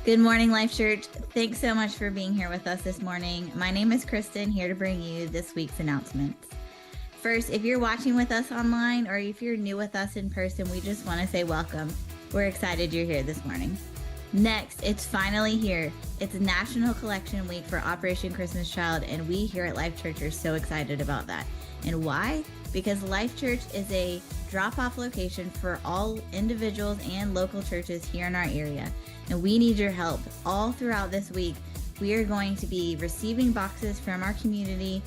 Good morning, Life Church. Thanks so much for being here with us this morning. My name is Kristen, here to bring you this week's announcements. First, if you're watching with us online or if you're new with us in person, we just want to say welcome. We're excited you're here this morning. Next, it's finally here. It's National Collection Week for Operation Christmas Child, and we here at Life Church are so excited about that. And why? Because Life Church is a drop-off location for all individuals and local churches here in our area. And we need your help. All throughout this week, we are going to be receiving boxes from our community,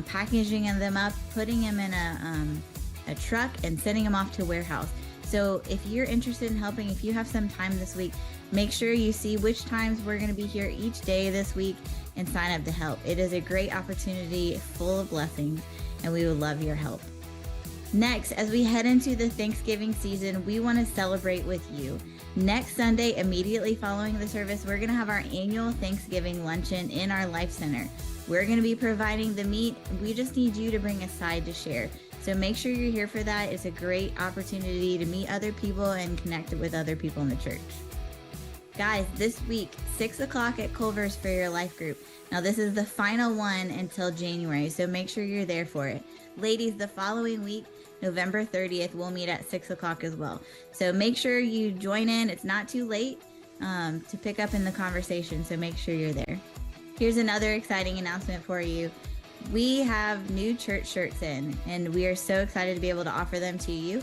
packaging them up, putting them in a truck, and sending them off to a warehouse. So if you're interested in helping, if you have some time this week, make sure you see which times we're going to be here each day this week and sign up to help. It is a great opportunity full of blessings, and we would love your help. Next, as we head into the Thanksgiving season, we want to celebrate with you. Next Sunday, immediately following the service, we're going to have our annual Thanksgiving luncheon in our Life Center. We're going to be providing the meat. We just need you to bring a side to share. So make sure you're here for that. It's a great opportunity to meet other people and connect with other people in the church. Guys, this week, 6 o'clock at Culver's for your life group. Now, this is the final one until January, so make sure you're there for it. Ladies, the following week, November 30th, we'll meet at 6 o'clock as well. So make sure you join in. It's not too late to pick up in the conversation, so make sure you're there. Here's another exciting announcement for you. We have new church shirts in, and we are so excited to be able to offer them to you.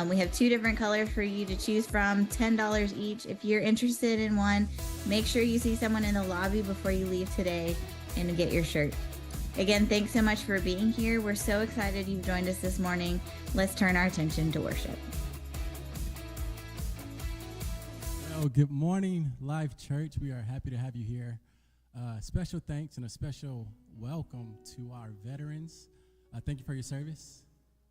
We have 2 different colors for you to choose from, $10 each. If you're interested in one, make sure you see someone in the lobby before you leave today and get your shirt. Again, thanks so much for being here. We're so excited you've joined us this morning. Let's turn our attention to worship. Well, good morning, Life Church. We are happy to have you here. Special thanks and a special welcome to our veterans. Thank you for your service.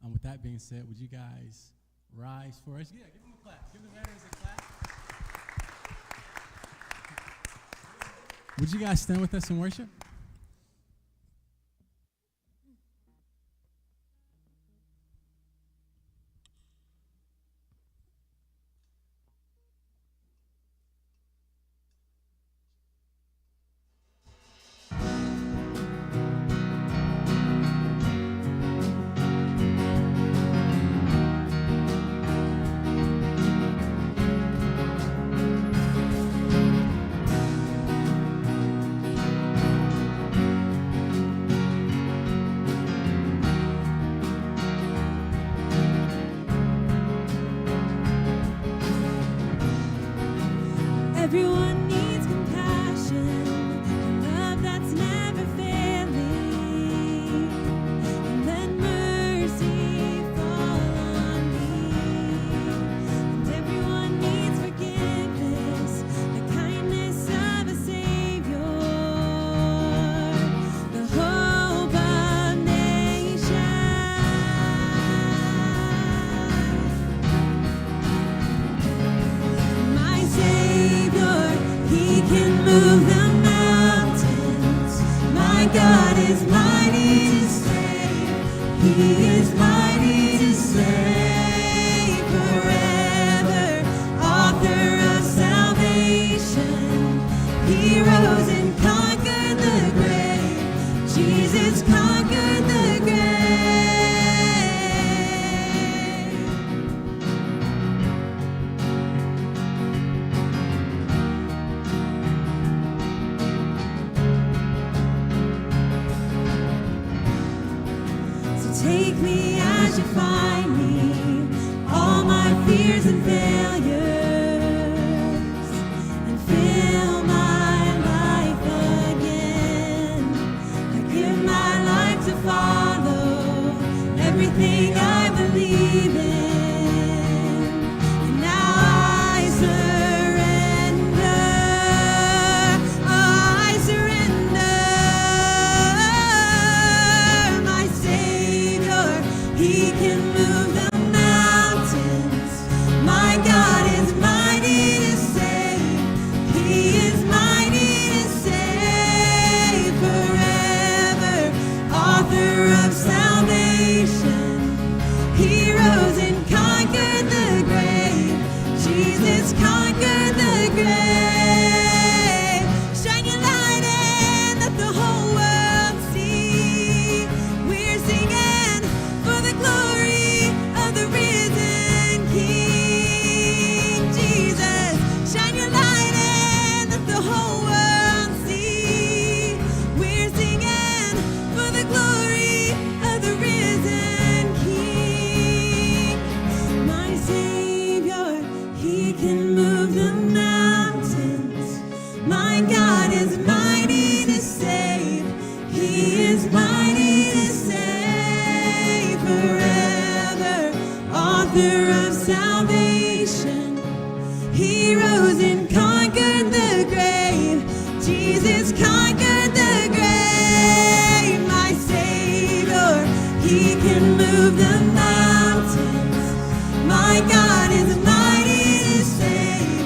With that being said, would you guys rise for us? Yeah, give them a clap. Give the veterans a clap. Would you guys stand with us in worship? Everyone needs compassion, love that's never failing, and let mercy fall on me. And everyone needs forgiveness, the kindness of a Savior, the hope of nations. My Savior me as you find me, all my fears and failures, and fill my life again. I give my life to follow everything I believe in. And now I surrender, I surrender. My Savior, He can move the mountains. My God is mighty to save. He is mighty to save forever. Author of salvation, He rose and conquered the grave. Jesus conquered the grave. Shine your light and let the whole world see. We're singing for the glory of the risen King. Jesus, shine your light and let the whole world see. We're singing for the glory of the risen King. My Savior, He can move the mountains. My God is mighty to save. He is mighty to save forever. Author of salvation, He rose and conquered the grave. Jesus conquered the grave. My Savior, He can move the mountains. My God is mighty to save.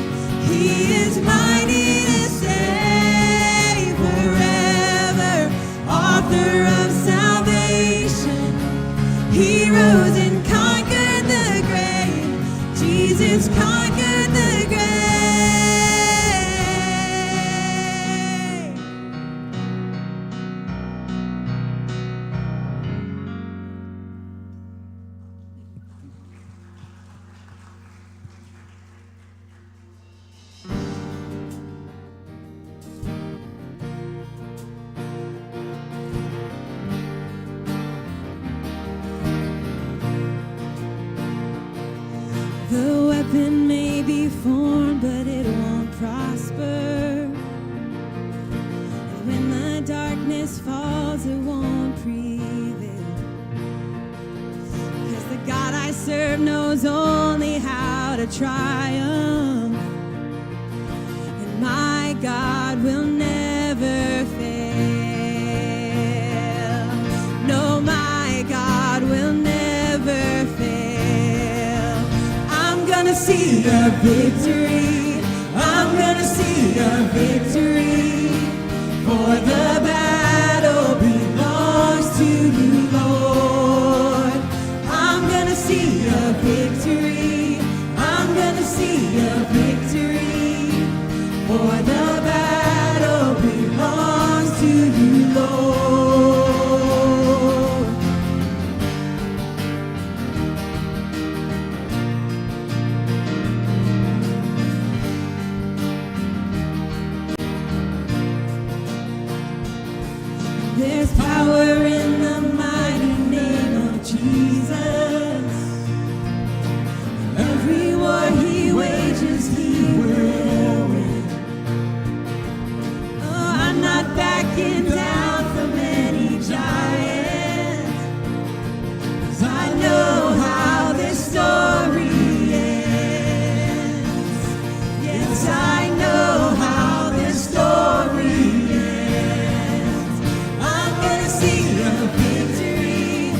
He is mighty to save forever. Author of salvation, He rose and conquered the grave. Jesus conquered the grave. The weapon may be formed, but it won't prosper. And when the darkness falls, it won't prevail. Because the God I serve knows only how to triumph. And my God will never fail. No, my God will never fail. I'm gonna see a victory. I'm gonna see a victory. For the battle belongs to you, Lord. I'm gonna see a victory. I'm gonna see a victory. For the battle belongs to you, Lord. There's power in the mighty name of Jesus. Every war He wages, He will win. Oh, I'm not backing down from any giant. 'Cause I know how this story ends. Yes, I know how this story ends. I'm gonna see a victory.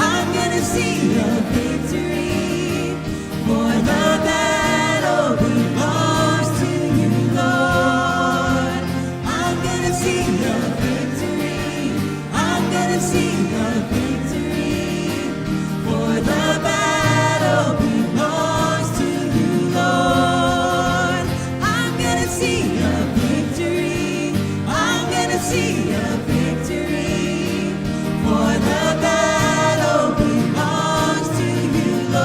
I'm gonna see a victory. For the battle belongs to you, Lord. I'm gonna see a victory. I'm gonna see a victory. For the battle belongs to you, Lord. I'm gonna see a victory. I'm gonna see a victory. For the battle belongs to you, Lord.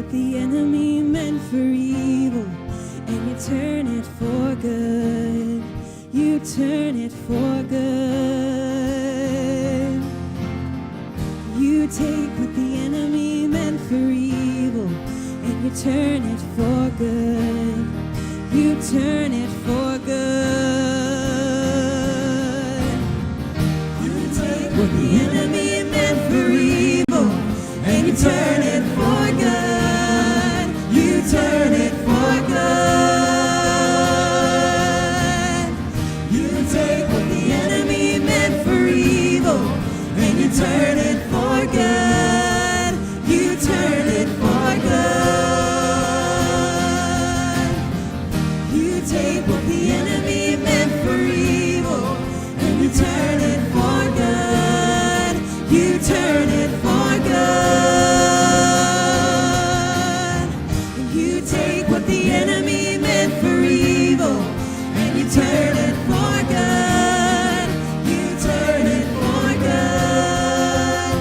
what the enemy meant for evil, and you turn it for good. You turn it for good. You take what the enemy meant for evil, and you turn it for good. You turn it for good. You take what the enemy meant for evil, and you turn it for good. You turn it for good. You take what the enemy meant for evil, and you turn it for good. You turn it for good. You take what the enemy meant for evil, and you turn it for good. You turn it for good. You take what the enemy meant for evil, and you turn it for good. You turn it for good.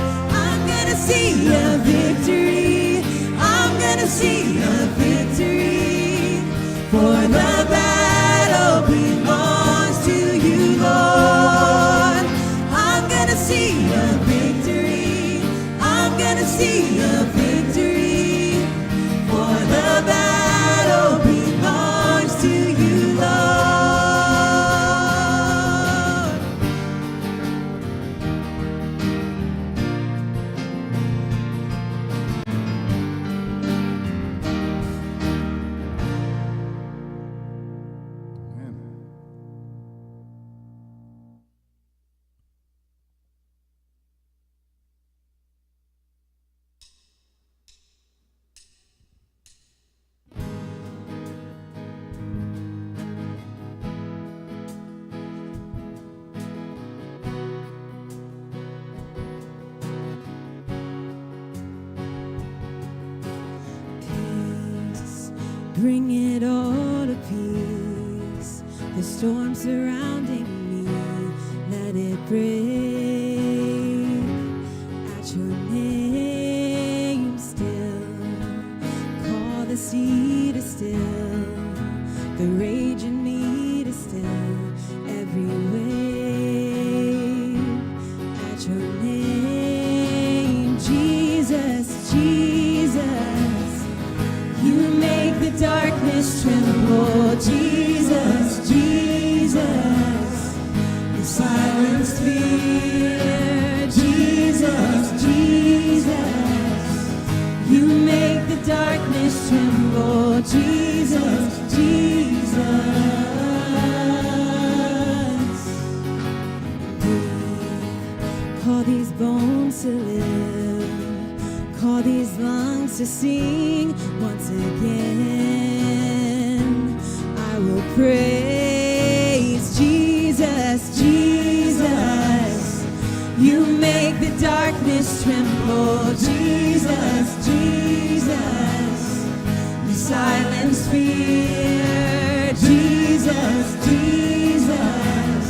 I'm gonna see a victory. I'm gonna see a victory. For the battle belongs to you, Lord. I'm gonna see a victory. I'm gonna see a victory. For the battle belongs to you, Lord. Peace, bring it all to peace. The storm surrounding me, let it break at your name still. Call the sea to still, the rage in me to still. Every wave at your name, Jesus, Jesus. You make the darkness tremble, Jesus, Jesus. You silence fear, Jesus, Jesus. You make the darkness tremble, Jesus, Jesus. Breathe, call these bones to live, call these lungs to sing once again. I will praise Jesus, Jesus. You make the darkness tremble, Jesus, Jesus. You silence fear, Jesus, Jesus.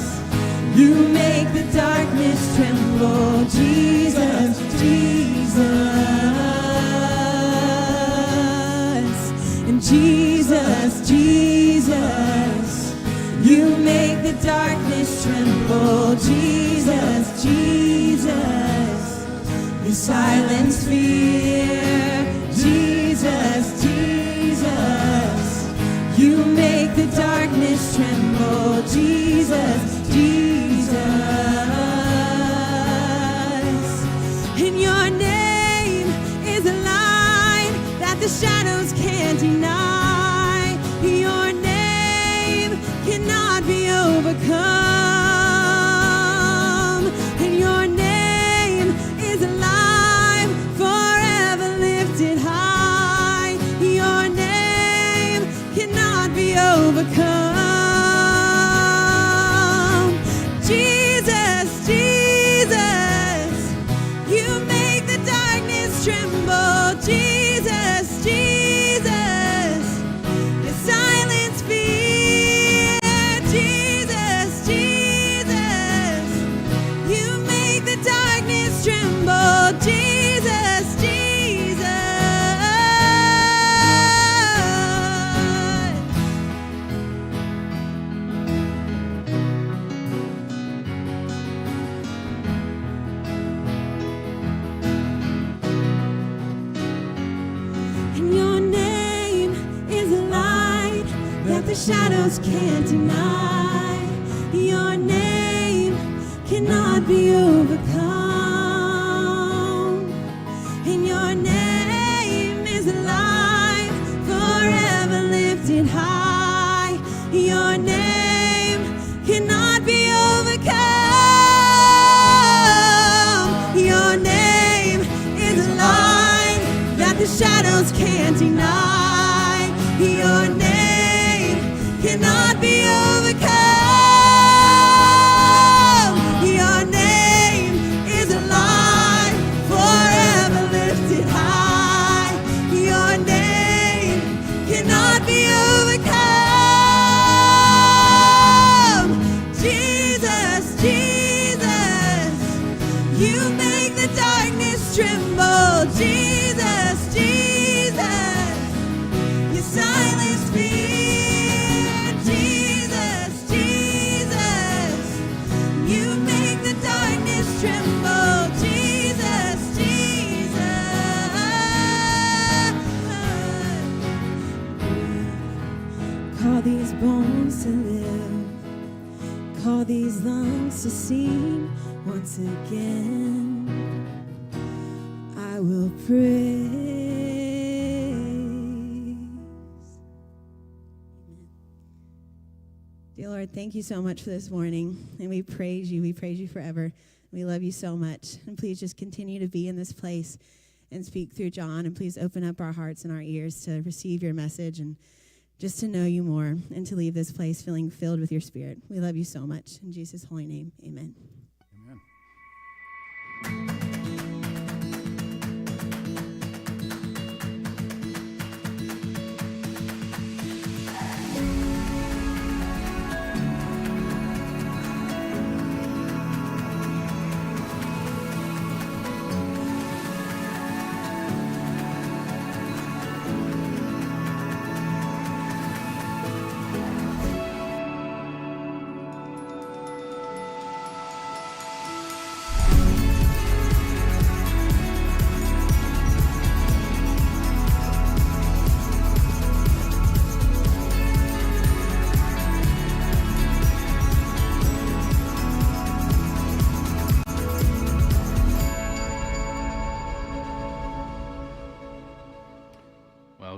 You make the darkness tremble, Jesus, Jesus. And Jesus, Jesus. You make the darkness tremble, Jesus, Jesus. You silence fear, Jesus, Jesus. You make the darkness tremble, Jesus, Jesus. And your name is a light that the shadows can't deny. Your name cannot be overcome. And your name is alive, forever lifted high. Your name cannot be overcome. Jesus, Jesus, you make the darkness tremble. Jesus, Jesus, you silence fear. Jesus, Jesus. shadows can't deny. Your name cannot be overcome. And your name is alive, forever lifted high. Your name cannot be overcome. Your name is alive, that the shadows can't deny. Your name cannot be overcome. Your name is alive, forever lifted high. Your name cannot be overcome. Jesus, Jesus, you make the darkness tremble. Jesus, Jesus, you silence fear. Jesus, Jesus, you make the darkness tremble. Jesus, Jesus. Call these bones to live. Call these lungs to sing once again. I will praise. Dear Lord, thank you so much for this morning. And we praise you. We praise you forever. We love you so much. And please just continue to be in this place and speak through John. And please open up our hearts and our ears to receive your message and just to know you more and to leave this place feeling filled with your spirit. We love you so much. In Jesus' holy name, amen. Amen.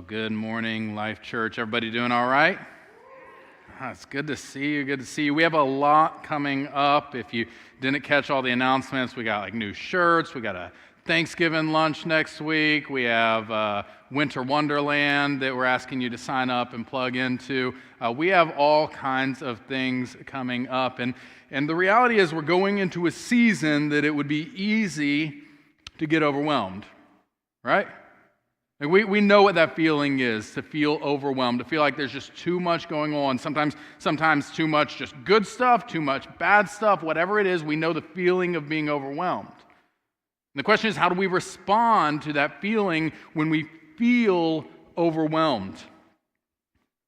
Good morning, Life Church. Everybody doing all right? It's good to see you. Good to see you. We have a lot coming up. If you didn't catch all the announcements, we got like new shirts. We got a Thanksgiving lunch next week. We have Winter Wonderland that we're asking you to sign up and plug into. We have all kinds of things coming up. And the reality is we're going into a season that it would be easy to get overwhelmed, right? We know what that feeling is, to feel overwhelmed, to feel like there's just too much going on. Sometimes too much just good stuff, too much bad stuff, whatever it is, we know the feeling of being overwhelmed. And the question is, how do we respond to that feeling when we feel overwhelmed?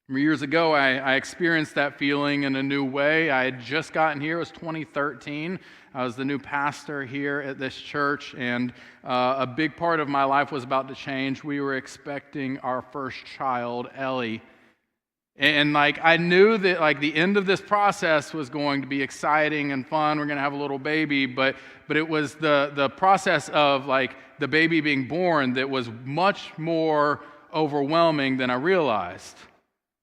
Years ago, I experienced that feeling in a new way. I had just gotten here. It was 2013. I was the new pastor here at this church, and a big part of my life was about to change. We were expecting our first child, Ellie. And I knew that the end of this process was going to be exciting and fun. We're going to have a little baby, but it was the process of the baby being born that was much more overwhelming than I realized.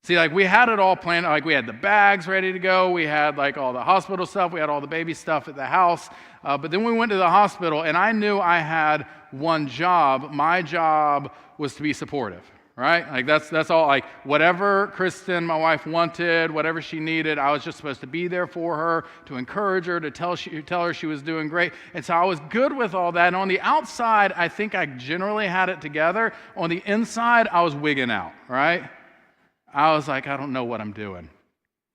See, we had it all planned. We had the bags ready to go. We had all the hospital stuff. We had all the baby stuff at the house. But then we went to the hospital, and I knew I had one job. My job was to be supportive, right? That's all. Whatever Kristen, my wife, wanted, whatever she needed, I was just supposed to be there for her, to encourage her, to tell her she was doing great. And so I was good with all that. And on the outside, I think I generally had it together. On the inside, I was wigging out, right? I was I don't know what I'm doing.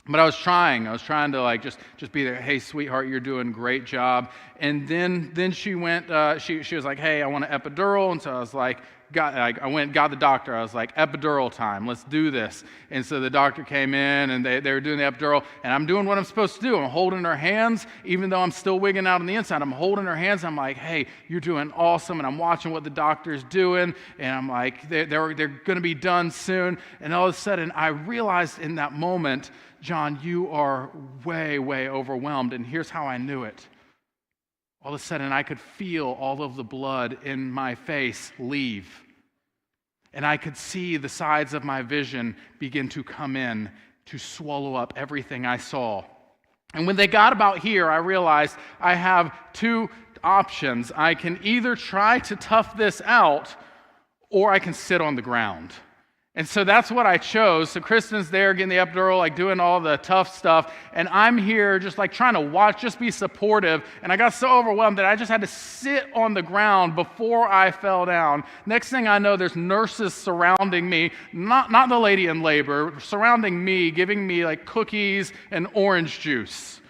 But I was trying to just be there. Hey, sweetheart, you're doing a great job. And then she went, she was like, hey, I want an epidural. And so I was like, I went and got the doctor. I was like, epidural time, let's do this. And so the doctor came in and they were doing the epidural, and I'm doing what I'm supposed to do. I'm holding her hands, even though I'm still wigging out on the inside. I'm holding her hands. I'm like, hey, you're doing awesome. And I'm watching what the doctor's doing, and I'm like, they're going to be done soon. And all of a sudden, I realized in that moment, John, you are way, way overwhelmed. And here's how I knew it. All of a sudden, I could feel all of the blood in my face leave. And I could see the sides of my vision begin to come in to swallow up everything I saw. And when they got about here, I realized I have two options. I can either try to tough this out, or I can sit on the ground. And so that's what I chose. So Kristen's there getting the epidural, like doing all the tough stuff. And I'm here just like trying to watch, just be supportive. And I got so overwhelmed that I just had to sit on the ground before I fell down. Next thing I know, there's nurses surrounding me, not the lady in labor, surrounding me, giving me like cookies and orange juice.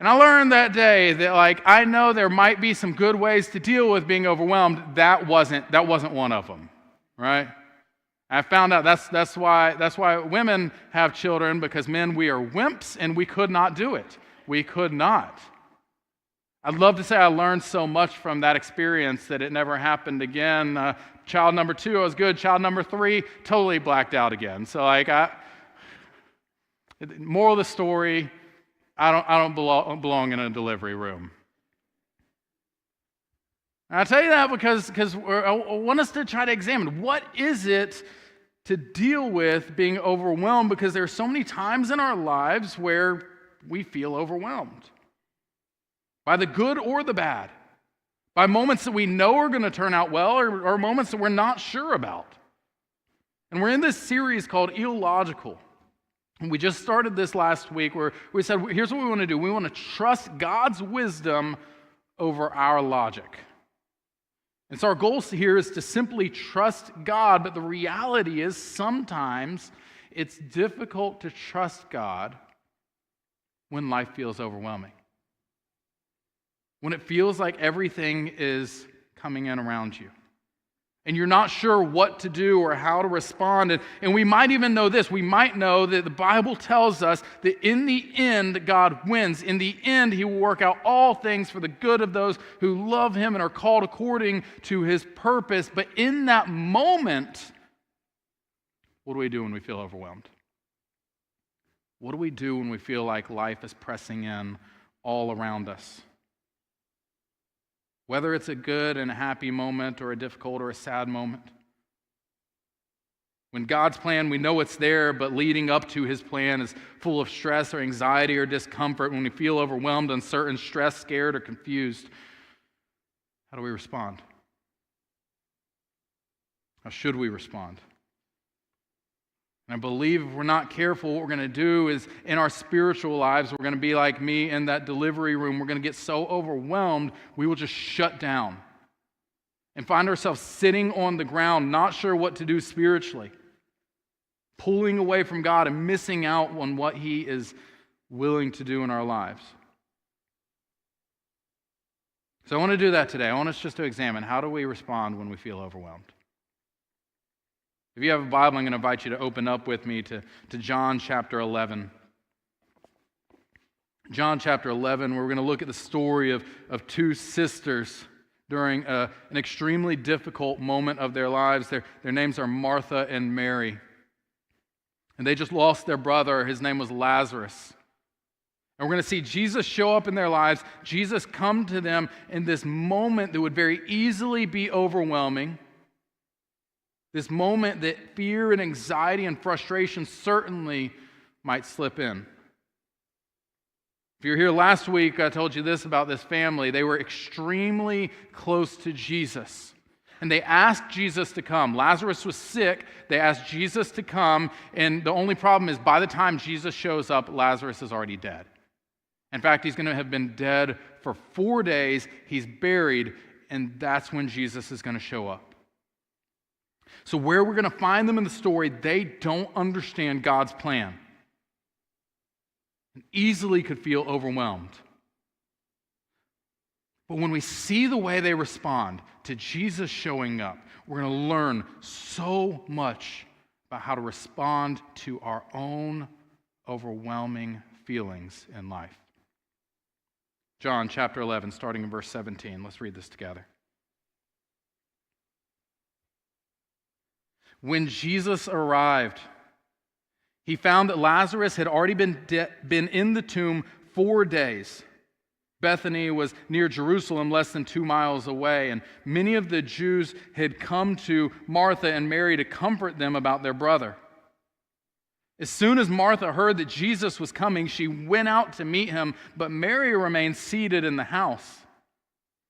And I learned that day that like I know there might be some good ways to deal with being overwhelmed. That wasn't one of them. Right? I found out that's why women have children, because men, we are wimps, and we could not do it. We could not. I'd love to say I learned so much from that experience that it never happened again. Child number 2, I was good. Child number 3, totally blacked out again. So moral of the story, I don't belong in a delivery room. And I tell you that because I want us to try to examine what is it to deal with being overwhelmed, because there are so many times in our lives where we feel overwhelmed by the good or the bad, by moments that we know are going to turn out well or moments that we're not sure about. And we're in this series called ilLOGICAL. And we just started this last week where we said, here's what we want to do. We want to trust God's wisdom over our logic. And so our goal here is to simply trust God, but the reality is sometimes it's difficult to trust God when life feels overwhelming. When it feels like everything is coming in around you. And you're not sure what to do or how to respond. And we might even know this. We might know that the Bible tells us that in the end, God wins. In the end, He will work out all things for the good of those who love Him and are called according to His purpose. But in that moment, what do we do when we feel overwhelmed? What do we do when we feel like life is pressing in all around us? Whether it's a good and a happy moment or a difficult or a sad moment. When God's plan, we know it's there, but leading up to His plan is full of stress or anxiety or discomfort. When we feel overwhelmed, uncertain, stressed, scared, or confused, how do we respond? How should we respond? And I believe if we're not careful, what we're going to do is in our spiritual lives, we're going to be like me in that delivery room. We're going to get so overwhelmed, we will just shut down and find ourselves sitting on the ground, not sure what to do spiritually, pulling away from God and missing out on what He is willing to do in our lives. So I want to do that today. I want us just to examine, how do we respond when we feel overwhelmed? If you have a Bible, I'm going to invite you to open up with me to John chapter 11. John chapter 11, where we're going to look at the story of two sisters during an extremely difficult moment of their lives. Their names are Martha and Mary. And they just lost their brother. His name was Lazarus. And we're going to see Jesus show up in their lives, Jesus come to them in this moment that would very easily be overwhelming. This moment that fear and anxiety and frustration certainly might slip in. If you were here last week, I told you this about this family. They were extremely close to Jesus. And they asked Jesus to come. Lazarus was sick. They asked Jesus to come. And the only problem is by the time Jesus shows up, Lazarus is already dead. In fact, he's going to have been dead for 4 days. He's buried. And that's when Jesus is going to show up. So where we're going to find them in the story, they don't understand God's plan. And easily could feel overwhelmed. But when we see the way they respond to Jesus showing up, we're going to learn so much about how to respond to our own overwhelming feelings in life. John chapter 11, starting in verse 17. Let's read this together. When Jesus arrived, he found that Lazarus had already been in the tomb 4 days. Bethany was near Jerusalem, less than 2 miles away, and many of the Jews had come to Martha and Mary to comfort them about their brother. As soon as Martha heard that Jesus was coming, she went out to meet him, but Mary remained seated in the house.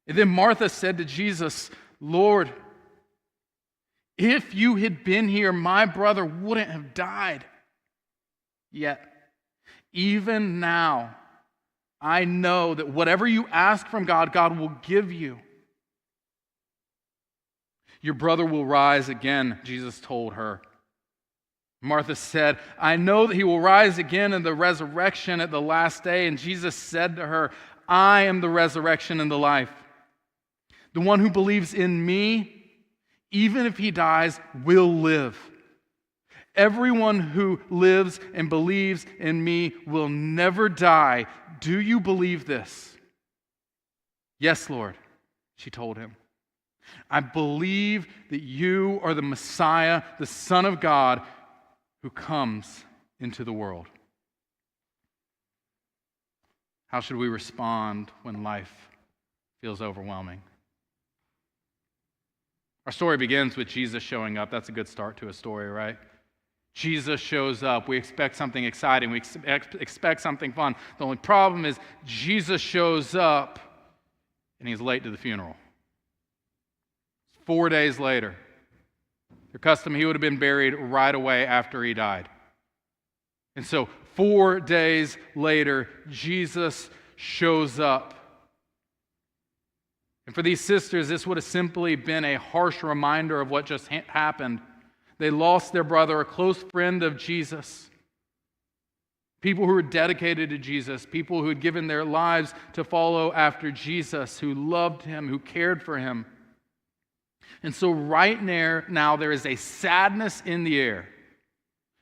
And then Martha said to Jesus, "Lord, if you had been here, my brother wouldn't have died. Yet, even now, I know that whatever you ask from God, God will give you." "Your brother will rise again," Jesus told her. Martha said, "I know that he will rise again in the resurrection at the last day." And Jesus said to her, "I am the resurrection and the life. The one who believes in me, even if he dies, will live. Everyone who lives and believes in me will never die. Do you believe this?" "Yes, Lord," she told him. "I believe that you are the Messiah, the Son of God, who comes into the world." How should we respond when life feels overwhelming? Our story begins with Jesus showing up. That's a good start to a story, right? Jesus shows up. We expect something exciting. We expect something fun. The only problem is Jesus shows up and he's late to the funeral. 4 days later. Their custom, he would have been buried right away after he died. And so 4 days later, Jesus shows up. And for these sisters, this would have simply been a harsh reminder of what just happened. They lost their brother, a close friend of Jesus. People who were dedicated to Jesus, people who had given their lives to follow after Jesus, who loved him, who cared for him. And so right now, there is a sadness in the air.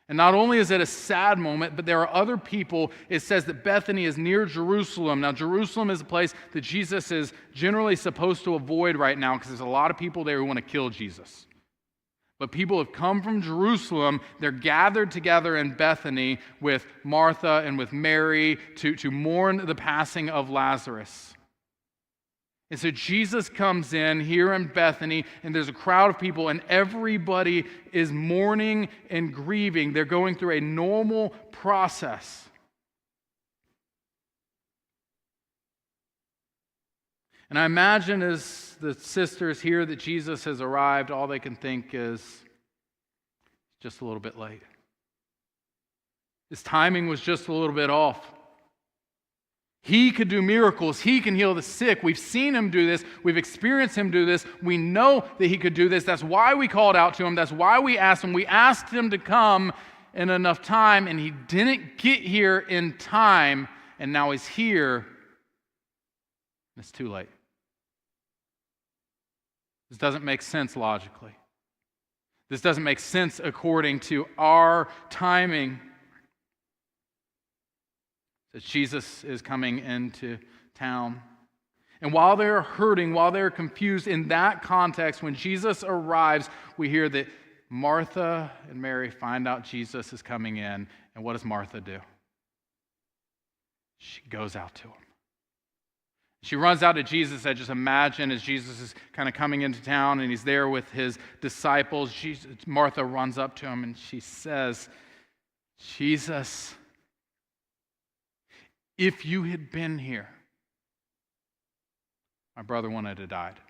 And not only is it a sad moment, but there are other people. It says that Bethany is near Jerusalem. Now, Jerusalem is a place that Jesus is generally supposed to avoid right now because there's a lot of people there who want to kill Jesus. But people have come from Jerusalem. They're gathered together in Bethany with Martha and with Mary to mourn the passing of Lazarus. And so Jesus comes in here in Bethany, and there's a crowd of people, and everybody is mourning and grieving. They're going through a normal process. And I imagine as the sisters hear that Jesus has arrived, all they can think is, just a little bit late. His timing was just a little bit off. He could do miracles. He can heal the sick. We've seen him do this. We've experienced him do this. We know that he could do this. That's why we called out to him. That's why we asked him. We asked him to come in enough time, and he didn't get here in time, and now he's here, and it's too late. This doesn't make sense logically. This doesn't make sense according to our timing. That Jesus is coming into town. And while they're hurting, while they're confused, in that context, when Jesus arrives, we hear that Martha and Mary find out Jesus is coming in. And what does Martha do? She goes out to him. She runs out to Jesus. I just imagine as Jesus is kind of coming into town and he's there with his disciples, Martha runs up to him and she says, "Jesus, if you had been here, my brother wouldn't have died."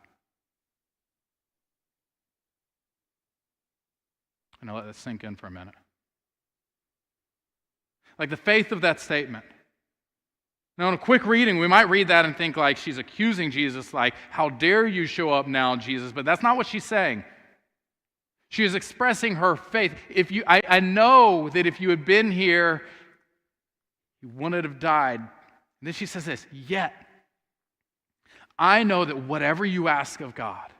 I'm going to let that sink in for a minute. Like the faith of that statement. Now, in a quick reading, we might read that and think like she's accusing Jesus, like, "How dare you show up now, Jesus?" But that's not what she's saying. She is expressing her faith. I know that if you had been here, you wouldn't have died. And then she says this, "Yet I know that whatever you ask of God,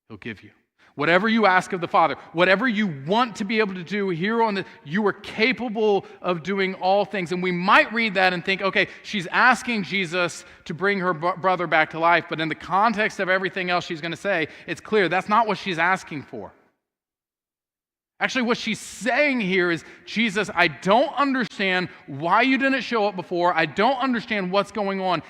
He'll give you. Whatever you ask of the Father, whatever you want to be able to do here on the, you are capable of doing all things. And we might read that and think, okay, she's asking Jesus to bring her brother back to life, but in the context of everything else she's going to say, it's clear that's not what she's asking for. Actually, what she's saying here is, Jesus, I don't understand why you didn't show up before. I don't understand what's going on.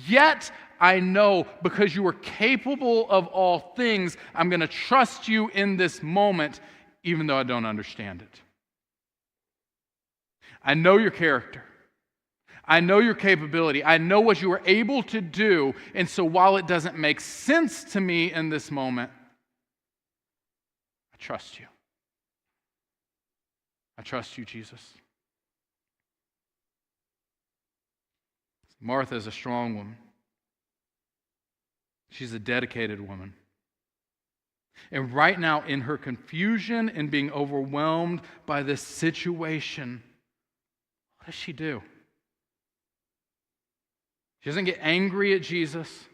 Yet, I know because you are capable of all things, I'm going to trust you in this moment, even though I don't understand it. I know your character. I know your capability. I know what you are able to do. And so while it doesn't make sense to me in this moment, I trust you. I trust you, Jesus. Martha is a strong woman. She's a dedicated woman. And right now, in her confusion and being overwhelmed by this situation, what does she do? She doesn't get angry at Jesus.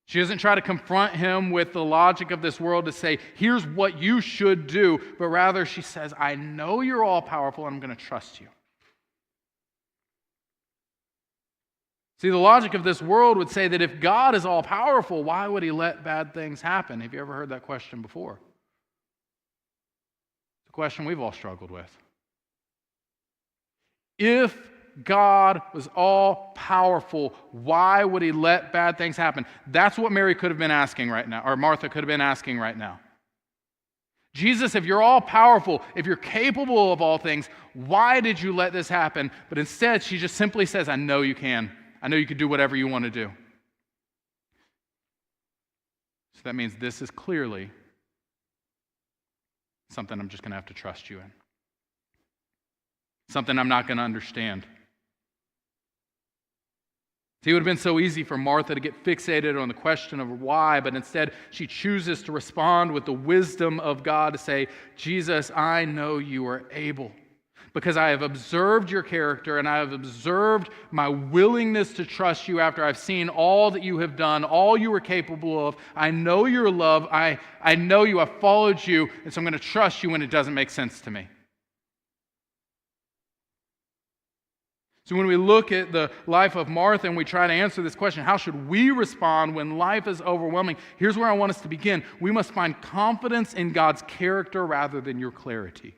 She doesn't try to confront him with the logic of this world to say, here's what you should do, but rather she says, I know you're all powerful, and I'm going to trust you. See, the logic of this world would say that if God is all powerful, why would he let bad things happen? Have you ever heard that question before? It's a question we've all struggled with. If God was all powerful, why would he let bad things happen? That's what Mary could have been asking right now, or Martha could have been asking right now. Jesus, if you're all powerful, if you're capable of all things, why did you let this happen? But instead, she just simply says, I know you can. I know you can do whatever you want to do. So that means this is clearly something I'm just going to have to trust you in. Something I'm not going to understand. See, it would have been so easy for Martha to get fixated on the question of why, but instead she chooses to respond with the wisdom of God to say, Jesus, I know you are able. Because I have observed your character and I have observed my willingness to trust you after I've seen all that you have done, all you are capable of. I know your love. I know you. I've followed you, and so I'm going to trust you when it doesn't make sense to me. So when we look at the life of Martha and we try to answer this question, how should we respond when life is overwhelming? Here's where I want us to begin. We must find confidence in God's character rather than your clarity.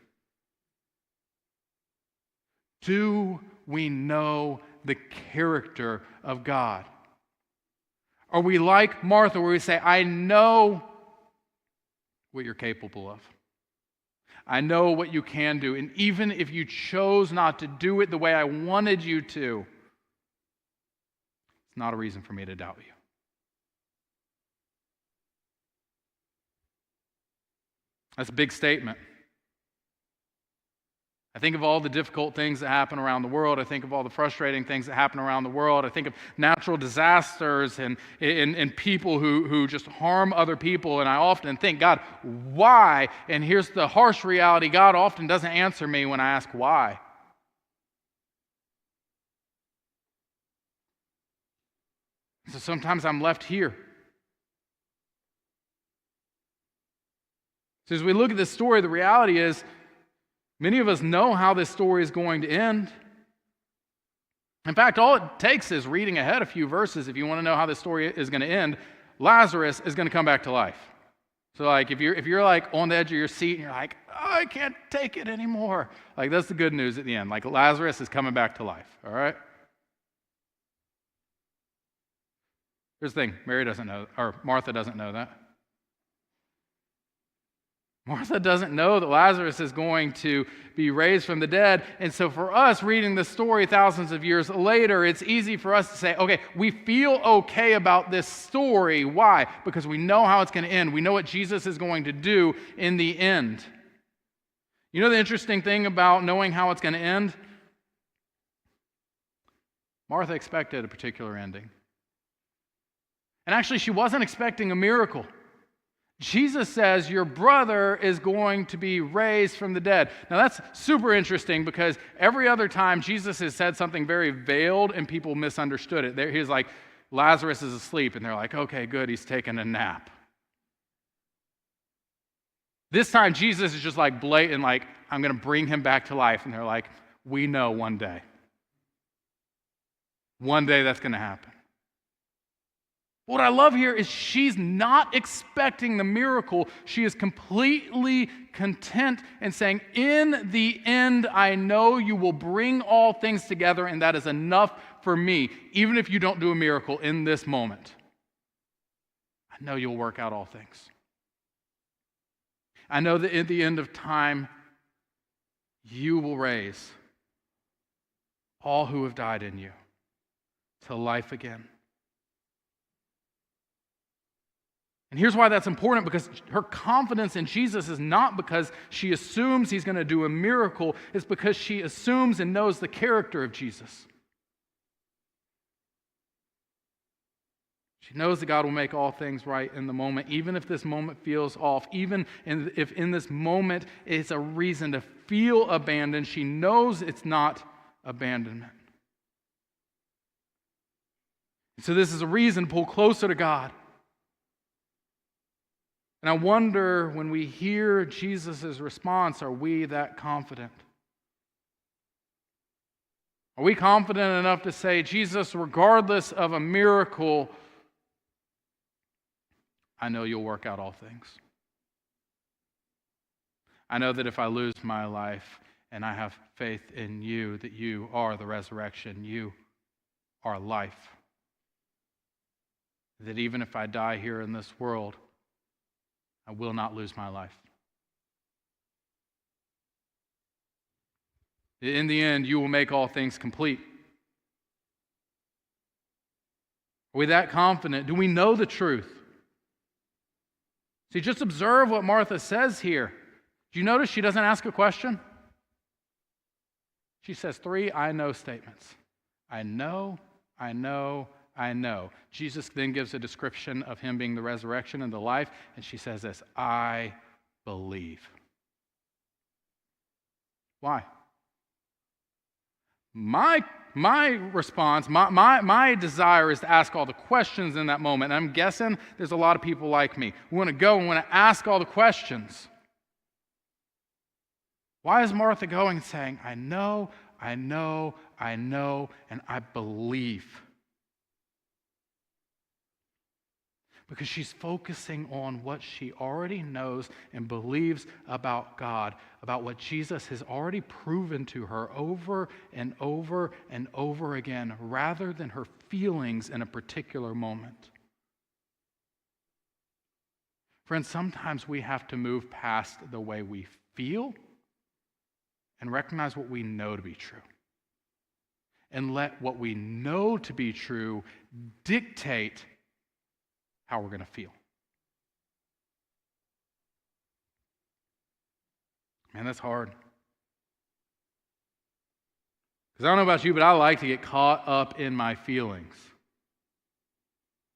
Do we know the character of God? Are we like Martha where we say, I know what you're capable of. I know what you can do. And even if you chose not to do it the way I wanted you to, it's not a reason for me to doubt you. That's a big statement. I think of all the difficult things that happen around the world. I think of all the frustrating things that happen around the world. I think of natural disasters and people who just harm other people. And I often think, God, why? And here's the harsh reality. God often doesn't answer me when I ask why. So sometimes I'm left here. So as we look at this story, the reality is, many of us know how this story is going to end. In fact, all it takes is reading ahead a few verses if you want to know how this story is going to end. Lazarus is going to come back to life. So like if you're like on the edge of your seat and you're like, oh, I can't take it anymore. Like that's the good news at the end. Like Lazarus is coming back to life. All right? Here's the thing, Martha doesn't know that. Martha doesn't know that Lazarus is going to be raised from the dead. And so for us, reading the story thousands of years later, it's easy for us to say, okay, we feel okay about this story. Why? Because we know how it's going to end. We know what Jesus is going to do in the end. You know the interesting thing about knowing how it's going to end? Martha expected a particular ending. And actually, she wasn't expecting a miracle. Jesus says your brother is going to be raised from the dead. Now that's super interesting because every other time Jesus has said something very veiled and people misunderstood it. He's like, Lazarus is asleep, and they're like, okay, good, he's taking a nap. This time Jesus is just like blatant, like, I'm going to bring him back to life. And they're like, we know one day. One day that's going to happen. What I love here is she's not expecting the miracle. She is completely content and saying, in the end, I know you will bring all things together, and that is enough for me, even if you don't do a miracle in this moment. I know you'll work out all things. I know that at the end of time, you will raise all who have died in you to life again. And here's why that's important, because her confidence in Jesus is not because she assumes he's going to do a miracle. It's because she assumes and knows the character of Jesus. She knows that God will make all things right in the moment, even if this moment feels off, even if in this moment it's a reason to feel abandoned. She knows it's not abandonment. So this is a reason to pull closer to God. And I wonder, when we hear Jesus' response, are we that confident? Are we confident enough to say, Jesus, regardless of a miracle, I know you'll work out all things. I know that if I lose my life and I have faith in you, that you are the resurrection, you are life. That even if I die here in this world, I will not lose my life. In the end, you will make all things complete. Are we that confident? Do we know the truth? See, just observe what Martha says here. Do you notice she doesn't ask a question? She says 3 I know statements. I know, I know, I know. Jesus then gives a description of him being the resurrection and the life, and she says this, I believe. Why? My response, my desire is to ask all the questions in that moment. And I'm guessing there's a lot of people like me. We want to go and want to ask all the questions. Why is Martha going and saying, I know, I know, I know, and I believe? Because she's focusing on what she already knows and believes about God, about what Jesus has already proven to her over and over and over again, rather than her feelings in a particular moment. Friends, sometimes we have to move past the way we feel and recognize what we know to be true. And let what we know to be true dictate how we're going to feel. Man, that's hard. Because I don't know about you, but I like to get caught up in my feelings.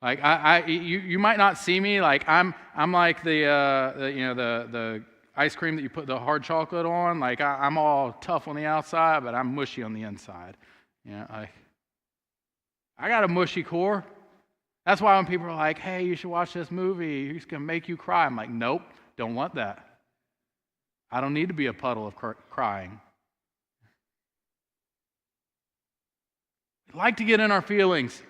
Like you might not see me. Like I'm like the ice cream that you put the hard chocolate on. Like I'm all tough on the outside, but I'm mushy on the inside. You know, like I got a mushy core. That's why when people are like, hey, you should watch this movie, it's going to make you cry. I'm like, nope, don't want that. I don't need to be a puddle of crying. We like to get in our feelings.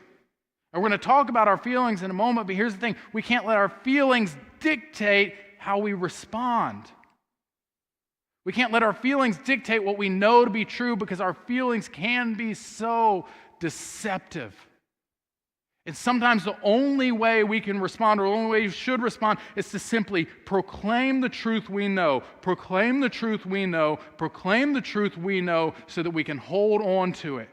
And we're going to talk about our feelings in a moment, but here's the thing. We can't let our feelings dictate how we respond. We can't let our feelings dictate what we know to be true, because our feelings can be so deceptive. And sometimes the only way we can respond, or the only way you should respond, is to simply proclaim the truth we know. Proclaim the truth we know. Proclaim the truth we know so that we can hold on to it.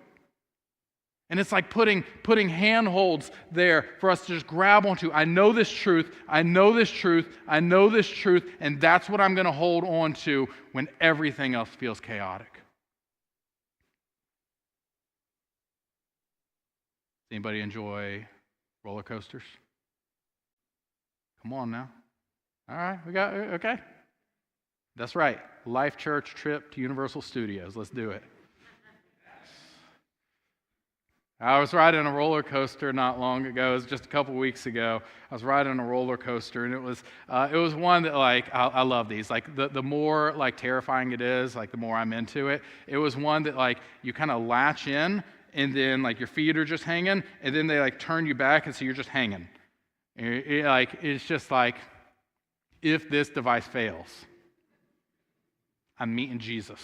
And it's like putting handholds there for us to just grab onto. I know this truth. I know this truth. I know this truth. And that's what I'm going to hold on to when everything else feels chaotic. Anybody enjoy roller coasters? Come on now. All right, okay. That's right. Life Church trip to Universal Studios. Let's do it. I was riding a roller coaster not long ago. It was just a couple weeks ago. I was riding a roller coaster, and it was one that, like, I love these. Like, the more, like, terrifying it is, like, the more I'm into it. It was one that, like, you kind of latch in, and then, like, your feet are just hanging, and then they, like, turn you back, and so you're just hanging. It's just like, if this device fails, I'm meeting Jesus.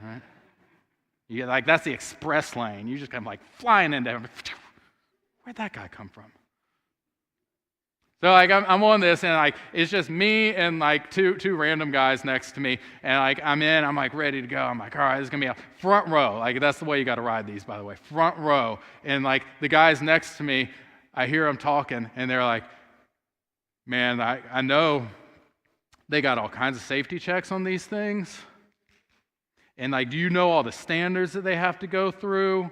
All right? Yeah, like that's the express lane. You just kind of like flying into him. Where'd that guy come from? So like I'm on this, and like it's just me and like two random guys next to me, and like I'm like ready to go. I'm like, all right, this is gonna be a front row. Like that's the way you got to ride these, by the way, front row. And like the guys next to me, I hear them talking, and they're like, man, I know they got all kinds of safety checks on these things. And like, do you know all the standards that they have to go through?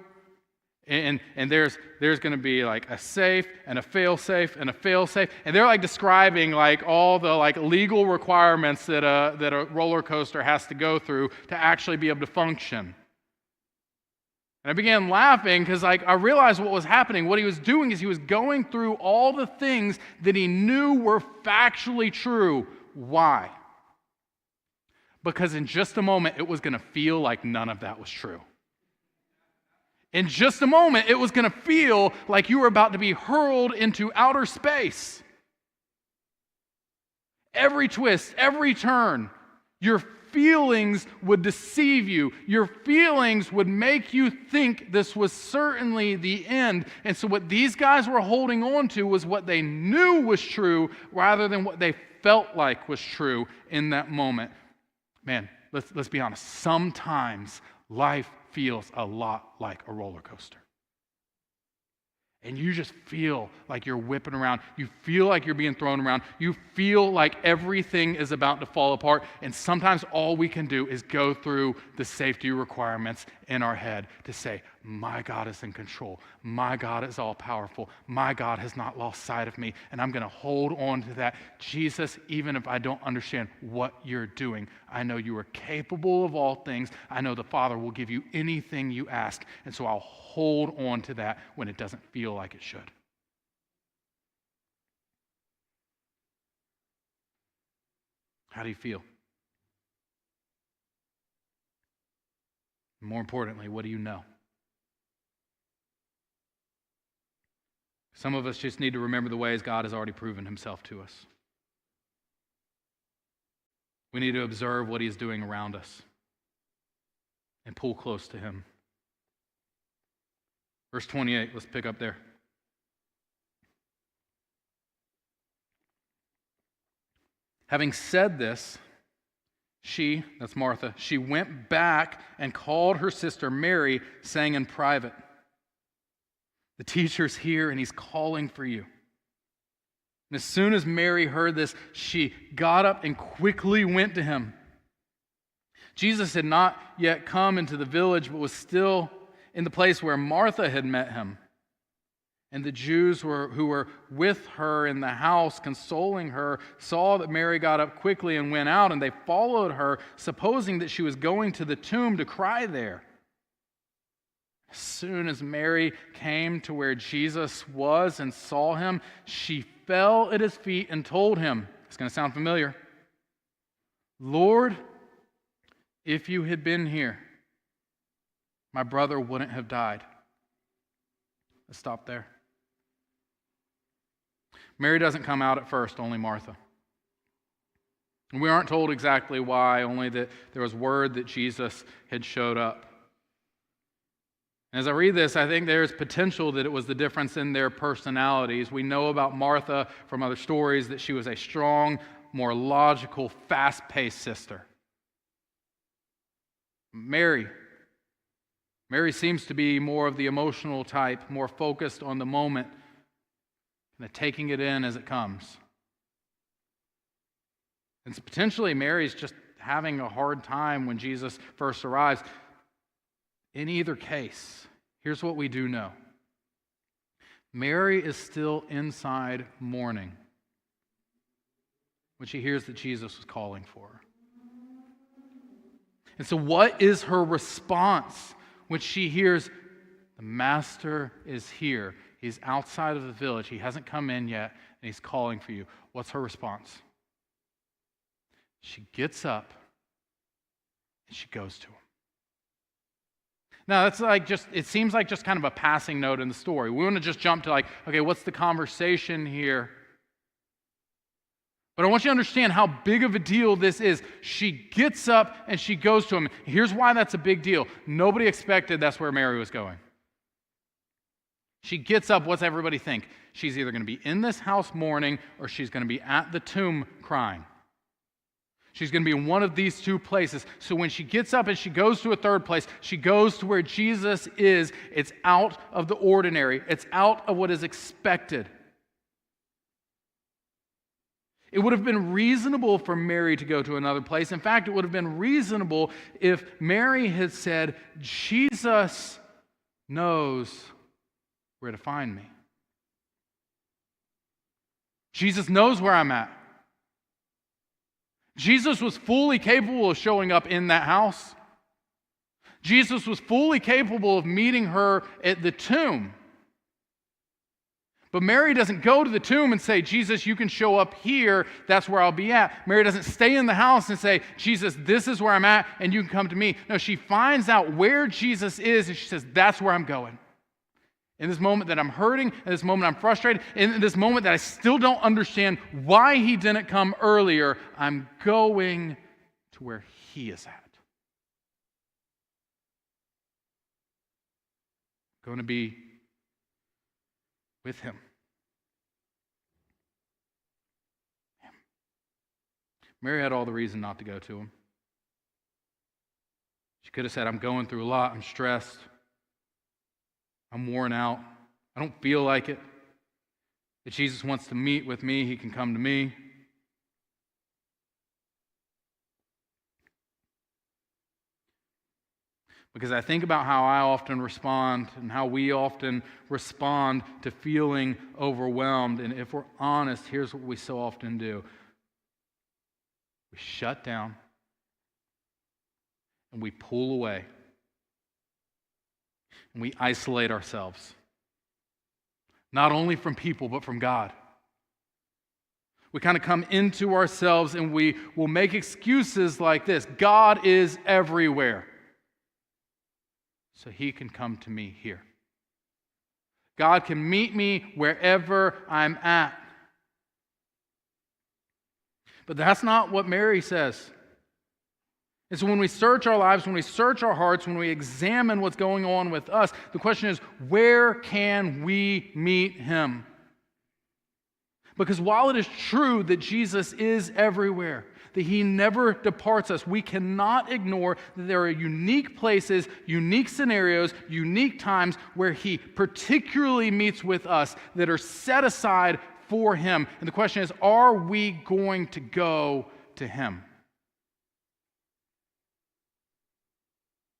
And there's going to be like a safe and a fail-safe and a fail-safe. And they're like describing like all the like legal requirements that a roller coaster has to go through to actually be able to function. And I began laughing because like I realized what was happening. What he was doing is he was going through all the things that he knew were factually true. Why? Because in just a moment, it was going to feel like none of that was true. In just a moment, it was going to feel like you were about to be hurled into outer space. Every twist, every turn, your feelings would deceive you. Your feelings would make you think this was certainly the end. And so what these guys were holding on to was what they knew was true rather than what they felt like was true in that moment. Man, let's be honest. Sometimes life feels a lot like a roller coaster. And you just feel like you're whipping around. You feel like you're being thrown around. You feel like everything is about to fall apart. And sometimes all we can do is go through the safety requirements in our head to say, my God is in control. My God is all powerful. My God has not lost sight of me. And I'm going to hold on to that. Jesus, even if I don't understand what you're doing, I know you are capable of all things. I know the Father will give you anything you ask. And so I'll hold on to that when it doesn't feel like it should. How do you feel? More importantly, what do you know? Some of us just need to remember the ways God has already proven himself to us. We need to observe what he is doing around us and pull close to him. Verse 28, let's pick up there. Having said this, she, that's Martha, she went back and called her sister Mary, saying in private, the teacher's here and he's calling for you. And as soon as Mary heard this, she got up and quickly went to him. Jesus had not yet come into the village, but was still in the place where Martha had met him. And the Jews who were with her in the house, consoling her, saw that Mary got up quickly and went out, and they followed her, supposing that she was going to the tomb to cry there. As soon as Mary came to where Jesus was and saw him, she fell at his feet and told him, it's going to sound familiar, Lord, if you had been here, my brother wouldn't have died. Let's stop there. Mary doesn't come out at first, only Martha. And we aren't told exactly why, only that there was word that Jesus had showed up. As I read this, I think there's potential that it was the difference in their personalities. We know about Martha from other stories that she was a strong, more logical, fast-paced sister. Mary seems to be more of the emotional type, more focused on the moment, and taking it in as it comes. And so potentially Mary's just having a hard time when Jesus first arrives. In either case, here's what we do know. Mary is still inside mourning. when she hears that Jesus was calling for her. And so what is her response when she hears, the master is here? He's outside of the village. He hasn't come in yet, and he's calling for you. What's her response? She gets up, and she goes to him. Now, that's it seems like just kind of a passing note in the story. We want to just jump to okay, what's the conversation here? But I want you to understand how big of a deal this is. She gets up and she goes to him. Here's why that's a big deal. Nobody expected that's where Mary was going. She gets up, what's everybody think? She's either going to be in this house mourning or she's going to be at the tomb crying. She's going to be in one of these two places. So when she gets up and she goes to a third place, she goes to where Jesus is. It's out of the ordinary. It's out of what is expected. It would have been reasonable for Mary to go to another place. In fact, it would have been reasonable if Mary had said, Jesus knows where to find me. Jesus knows where I'm at. Jesus was fully capable of showing up in that house. Jesus was fully capable of meeting her at the tomb. But Mary doesn't go to the tomb and say, Jesus, you can show up here, that's where I'll be at. Mary doesn't stay in the house and say, Jesus, this is where I'm at, and you can come to me. No, she finds out where Jesus is, and she says, that's where I'm going. In this moment that I'm hurting, in this moment I'm frustrated, in this moment that I still don't understand why he didn't come earlier, I'm going to where he is at. I'm going to be with him. Mary had all the reason not to go to him. She could have said, I'm going through a lot, I'm stressed, I'm worn out, I don't feel like it. If Jesus wants to meet with me, he can come to me. Because I think about how I often respond and how we often respond to feeling overwhelmed. And if we're honest, here's what we so often do. We shut down and we pull away and we isolate ourselves. Not only from people, but from God. We kind of come into ourselves and we will make excuses like this. God is everywhere. So he can come to me here. God can meet me wherever I'm at. But that's not what Mary says. And so when we search our lives, when we search our hearts, when we examine what's going on with us, the question is, where can we meet him? Because while it is true that Jesus is everywhere, that he never departs us, we cannot ignore that there are unique places, unique scenarios, unique times where he particularly meets with us that are set aside for him. And the question is, are we going to go to him?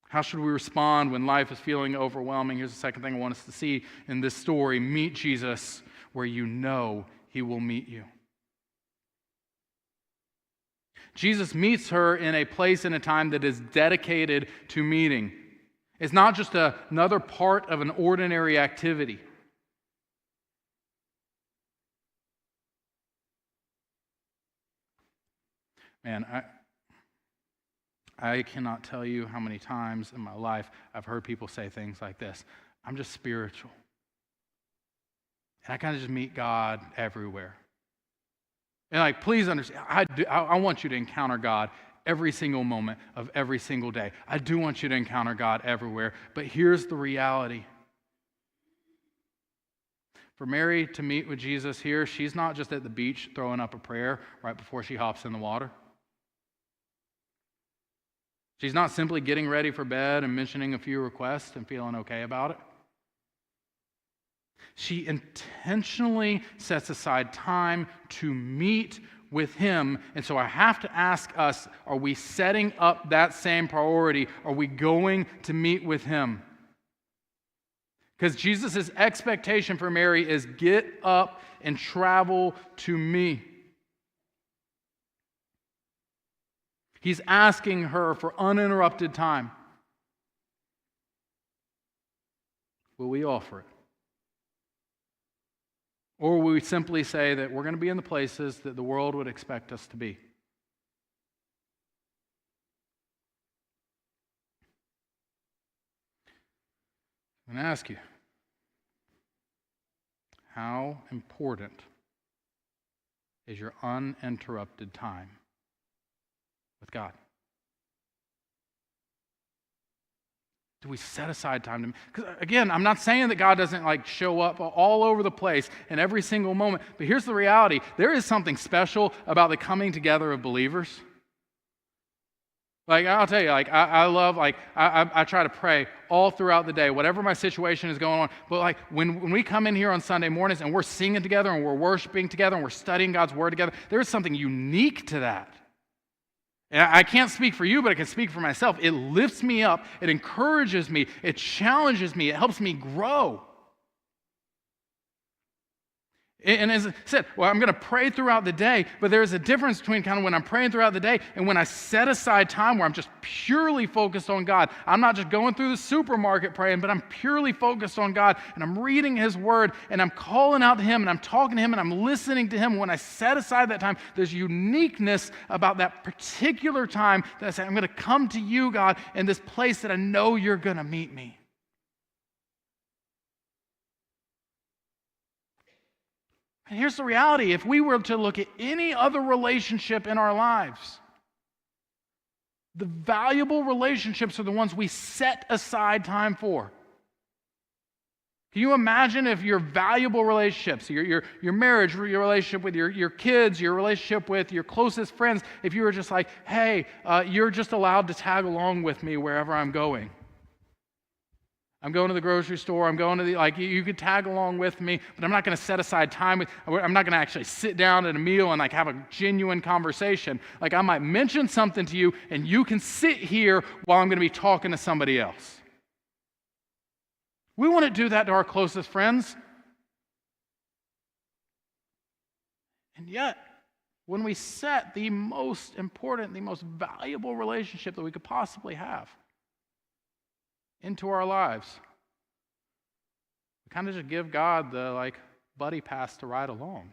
How should we respond when life is feeling overwhelming? Here's the second thing I want us to see in this story. Meet Jesus where you know he will meet you. Jesus meets her in a place and a time that is dedicated to meeting. It's not just another part of an ordinary activity. Man, I cannot tell you how many times in my life I've heard people say things like this. I'm just spiritual. And I kind of just meet God everywhere. And please understand, I want you to encounter God every single moment of every single day. I do want you to encounter God everywhere. But here's the reality. For Mary to meet with Jesus here, she's not just at the beach throwing up a prayer right before she hops in the water. She's not simply getting ready for bed and mentioning a few requests and feeling okay about it. She intentionally sets aside time to meet with him. And so I have to ask us, are we setting up that same priority? Are we going to meet with him? Because Jesus' expectation for Mary is get up and travel to me. He's asking her for uninterrupted time. Will we offer it? Or will we simply say that we're going to be in the places that the world would expect us to be? I'm going to ask you, how important is your uninterrupted time with God? Do we set aside time to? Because again, I'm not saying that God doesn't show up all over the place in every single moment. But here's the reality: there is something special about the coming together of believers. I'll tell you, I love, I try to pray all throughout the day, whatever my situation is going on. But when we come in here on Sunday mornings and we're singing together and we're worshiping together and we're studying God's Word together, there is something unique to that. And I can't speak for you, but I can speak for myself. It lifts me up. It encourages me. It challenges me. It helps me grow. And as I said, I'm going to pray throughout the day, but there's a difference between kind of when I'm praying throughout the day and when I set aside time where I'm just purely focused on God. I'm not just going through the supermarket praying, but I'm purely focused on God, and I'm reading His Word, and I'm calling out to Him, and I'm talking to Him, and I'm listening to Him. When I set aside that time, there's uniqueness about that particular time that I say, I'm going to come to you, God, in this place that I know you're going to meet me. And here's the reality: if we were to look at any other relationship in our lives, the valuable relationships are the ones we set aside time for. Can you imagine if your valuable relationships, your marriage, your relationship with your kids, your relationship with your closest friends, if you were just like, hey, you're just allowed to tag along with me wherever I'm going. I'm going to the grocery store, I'm going to you could tag along with me, but I'm not going to set aside time. I'm not going to actually sit down at a meal and have a genuine conversation. I might mention something to you, and you can sit here while I'm going to be talking to somebody else. We want to do that to our closest friends. And yet, when we set the most important, the most valuable relationship that we could possibly have into our lives, we kind of just give God the buddy pass to ride along.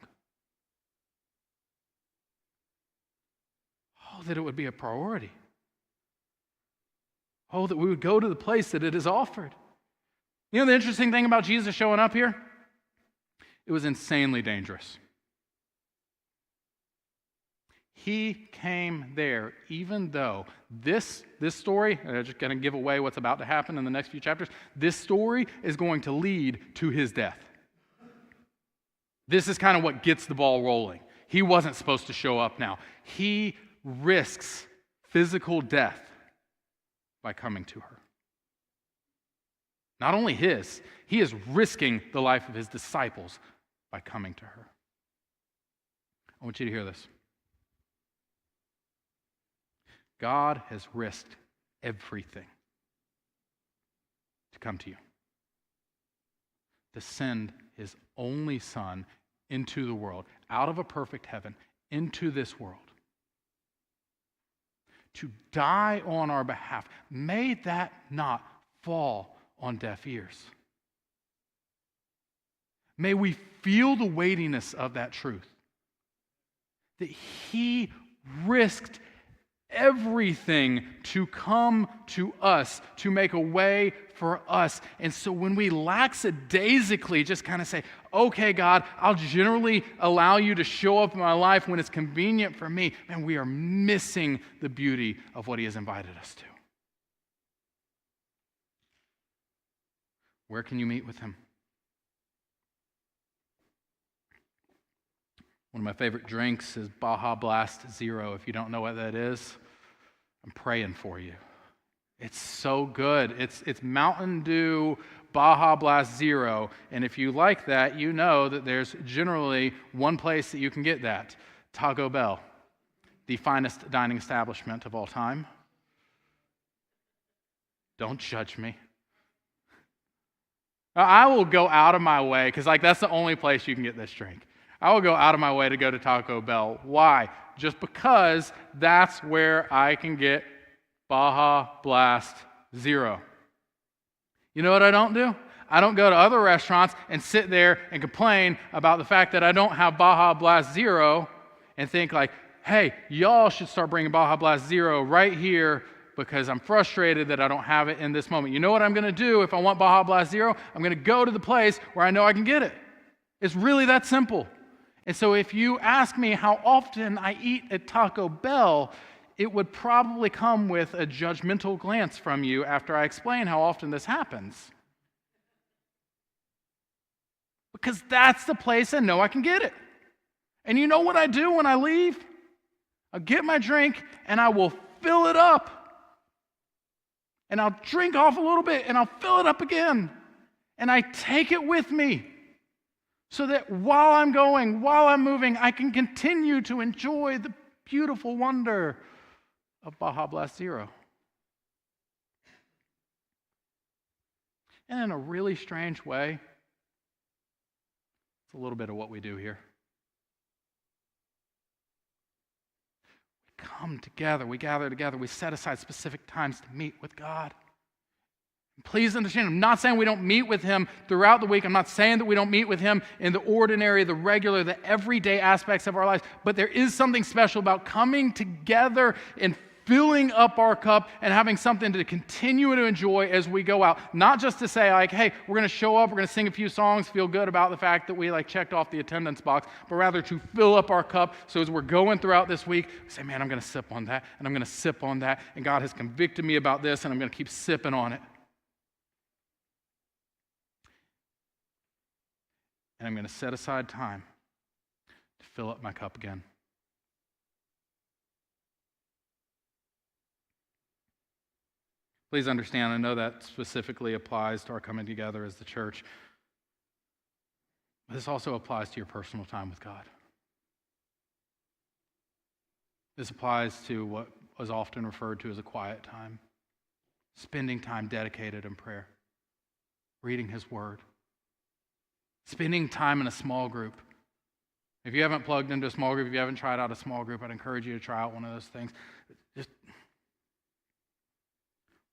Oh, that it would be a priority. Oh, that we would go to the place that it is offered. You know the interesting thing about Jesus showing up here? It was insanely dangerous. He came there even though this story, and I'm just going to give away what's about to happen in the next few chapters, this story is going to lead to his death. This is kind of what gets the ball rolling. He wasn't supposed to show up now. He risks physical death by coming to her. Not only he is risking the life of his disciples by coming to her. I want you to hear this. God has risked everything to come to you, to send his only Son into the world, out of a perfect heaven, into this world, to die on our behalf. May that not fall on deaf ears. May we feel the weightiness of that truth, that he risked everything to come to us, to make a way for us. And so when we lackadaisically just kind of say, okay, God, I'll generally allow you to show up in my life when it's convenient for me, man, we are missing the beauty of what he has invited us to. Where can you meet with him? One of my favorite drinks is Baja Blast Zero. If you don't know what that is, I'm praying for you. It's so good. It's Mountain Dew Baja Blast Zero. And if you like that, you know that there's generally one place that you can get that. Taco Bell, the finest dining establishment of all time. Don't judge me. I will go out of my way because that's the only place you can get this drink. I will go out of my way to go to Taco Bell. Why? Just because that's where I can get Baja Blast Zero. You know what I don't do? I don't go to other restaurants and sit there and complain about the fact that I don't have Baja Blast Zero and think like, hey, y'all should start bringing Baja Blast Zero right here because I'm frustrated that I don't have it in this moment. You know what I'm going to do if I want Baja Blast Zero? I'm going to go to the place where I know I can get it. It's really that simple. And so if you ask me how often I eat at Taco Bell, it would probably come with a judgmental glance from you after I explain how often this happens. Because that's the place I know I can get it. And you know what I do when I leave? I'll get my drink and I will fill it up. And I'll drink off a little bit and I'll fill it up again. And I take it with me so that while I'm going, while I'm moving, I can continue to enjoy the beautiful wonder of Baja Blast Zero. And in a really strange way, it's a little bit of what we do here. We come together, we gather together, we set aside specific times to meet with God. Please understand, I'm not saying we don't meet with Him throughout the week. I'm not saying that we don't meet with Him in the ordinary, the regular, the everyday aspects of our lives. But there is something special about coming together and filling up our cup and having something to continue to enjoy as we go out. Not just to say like, hey, we're going to show up, we're going to sing a few songs, feel good about the fact that we checked off the attendance box, but rather to fill up our cup so as we're going throughout this week, we say, man, I'm going to sip on that, and I'm going to sip on that, and God has convicted me about this, and I'm going to keep sipping on it. And I'm going to set aside time to fill up my cup again. Please understand, I know that specifically applies to our coming together as the church. But this also applies to your personal time with God. This applies to what was often referred to as a quiet time, spending time dedicated in prayer, reading His Word, spending time in a small group. If you haven't plugged into a small group, if you haven't tried out a small group, I'd encourage you to try out one of those things. Just,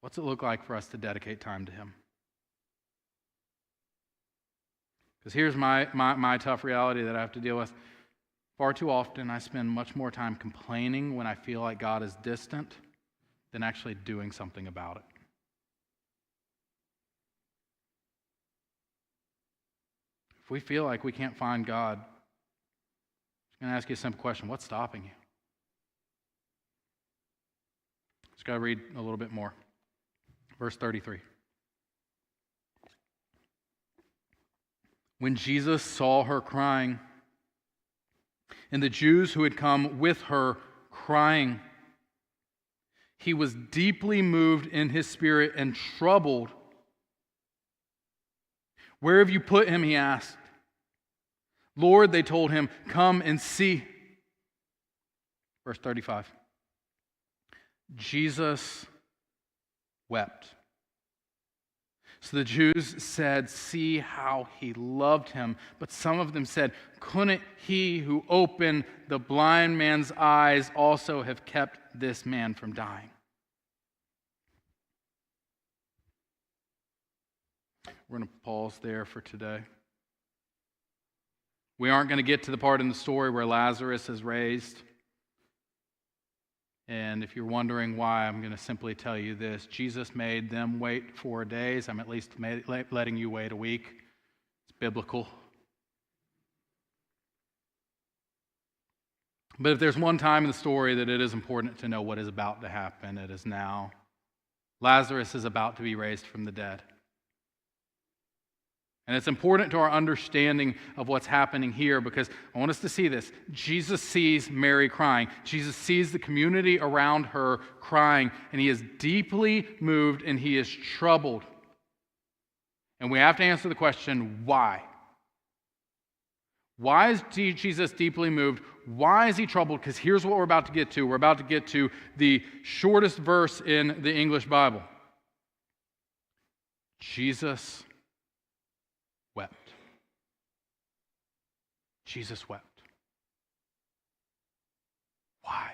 what's it look like for us to dedicate time to Him? Because here's my tough reality that I have to deal with. Far too often, I spend much more time complaining when I feel like God is distant than actually doing something about it. If we feel like we can't find God, I'm going to ask you a simple question. What's stopping you? Just got to read a little bit more. Verse 33. When Jesus saw her crying, and the Jews who had come with her crying, He was deeply moved in His spirit and troubled. Where have you put Him? He asked. Lord, they told Him, come and see. Verse 35. Jesus wept. So the Jews said, see how He loved him. But some of them said, couldn't He who opened the blind man's eyes also have kept this man from dying? We're going to pause there for today. We aren't going to get to the part in the story where Lazarus is raised. And if you're wondering why, I'm going to simply tell you this. Jesus made them wait 4 days. I'm at least letting you wait a week. It's biblical. But if there's one time in the story that it is important to know what is about to happen, it is now. Lazarus is about to be raised from the dead. And it's important to our understanding of what's happening here because I want us to see this. Jesus sees Mary crying. Jesus sees the community around her crying, and He is deeply moved and He is troubled. And we have to answer the question, why? Why is Jesus deeply moved? Why is He troubled? Because here's what we're about to get to. We're about to get to the shortest verse in the English Bible. Jesus wept. Jesus wept. Why?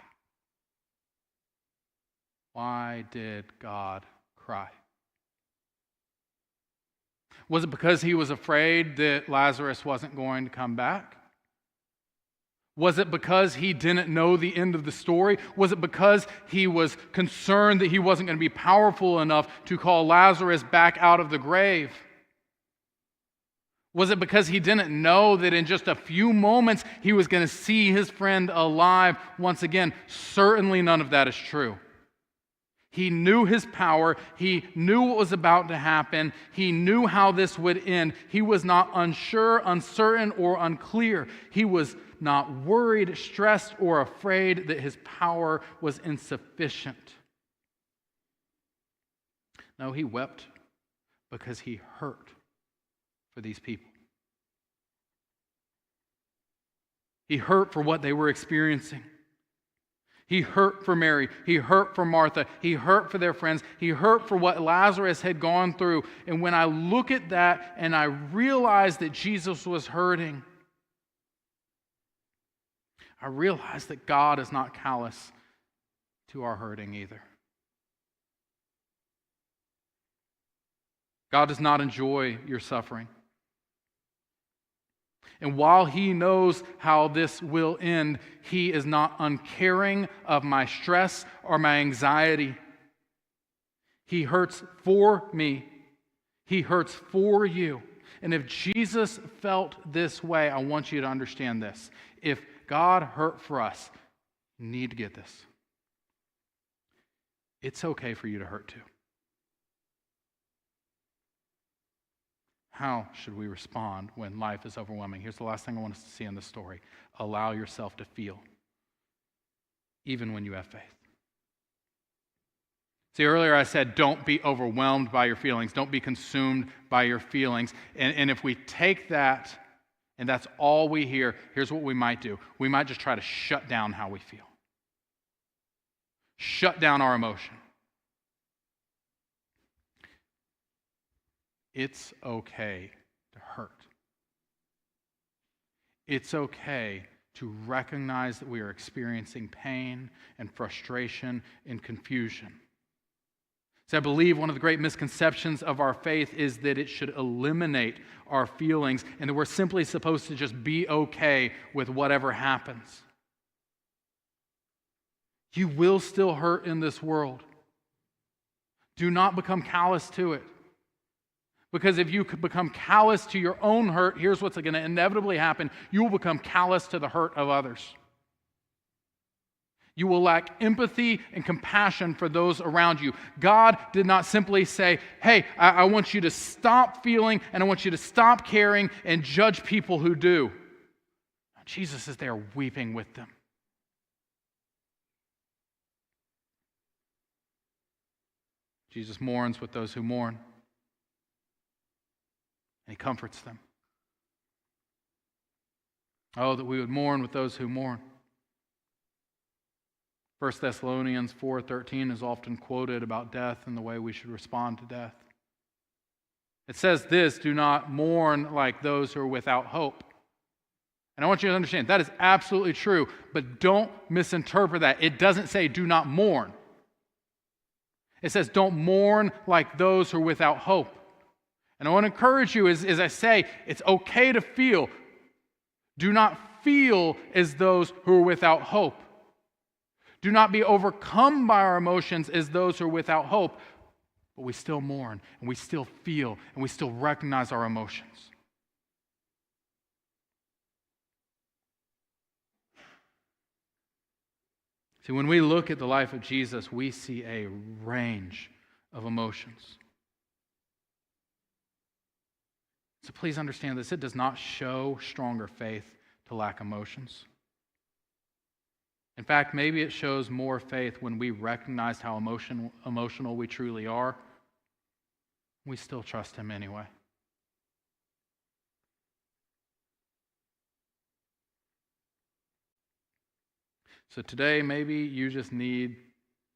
Why did God cry? Was it because he was afraid that Lazarus wasn't going to come back? Was it because he didn't know the end of the story? Was it because he was concerned that he wasn't going to be powerful enough to call Lazarus back out of the grave? Was it because he didn't know that in just a few moments he was going to see his friend alive once again? Certainly none of that is true. He knew his power. He knew what was about to happen. He knew how this would end. He was not unsure, uncertain, or unclear. He was not worried, stressed, or afraid that his power was insufficient. No, he wept because he hurt for these people. He hurt for what they were experiencing. He hurt for Mary. He hurt for Martha. He hurt for their friends. He hurt for what Lazarus had gone through. And when I look at that and I realize that Jesus was hurting, I realize that God is not callous to our hurting either. God does not enjoy your suffering. And while he knows how this will end, he is not uncaring of my stress or my anxiety. He hurts for me. He hurts for you. And if Jesus felt this way, I want you to understand this. If God hurt for us, you need to get this. It's okay for you to hurt too. How should we respond when life is overwhelming? Here's the last thing I want us to see in this story. Allow yourself to feel, even when you have faith. See, earlier I said, don't be overwhelmed by your feelings. Don't be consumed by your feelings. And if we take that, and that's all we hear, here's what we might do. We might just try to shut down how we feel. Shut down our emotion. It's okay to hurt. It's okay to recognize that we are experiencing pain and frustration and confusion. So I believe one of the great misconceptions of our faith is that it should eliminate our feelings and that we're simply supposed to just be okay with whatever happens. You will still hurt in this world. Do not become callous to it. Because if you become callous to your own hurt, here's what's going to inevitably happen. You will become callous to the hurt of others. You will lack empathy and compassion for those around you. God did not simply say, hey, I want you to stop feeling and I want you to stop caring and judge people who do. Jesus is there weeping with them. Jesus mourns with those who mourn. And he comforts them. Oh, that we would mourn with those who mourn. 1 Thessalonians 4:13 is often quoted about death and the way we should respond to death. It says this, do not mourn like those who are without hope. And I want you to understand, that is absolutely true, but don't misinterpret that. It doesn't say do not mourn. It says don't mourn like those who are without hope. And I want to encourage you, as I say, it's okay to feel. Do not feel as those who are without hope. Do not be overcome by our emotions as those who are without hope. But we still mourn, and we still feel, and we still recognize our emotions. See, when we look at the life of Jesus, we see a range of emotions. So please understand this. It does not show stronger faith to lack emotions. In fact, maybe it shows more faith when we recognize how emotional we truly are. We still trust him anyway. So today, maybe you just need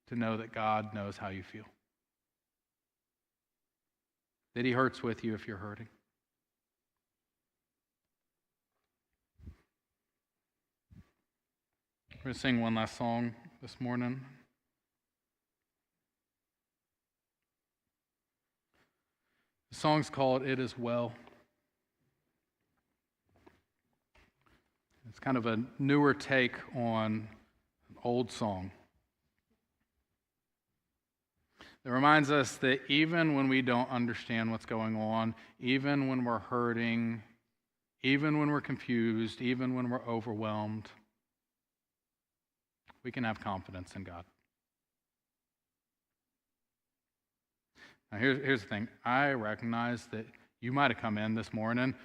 to know that God knows how you feel. That he hurts with you if you're hurting. We're going to sing one last song this morning. The song's called It Is Well. It's kind of a newer take on an old song. It reminds us that even when we don't understand what's going on, even when we're hurting, even when we're confused, even when we're overwhelmed, we can have confidence in God. Now, here's the thing. I recognize that you might have come in this morning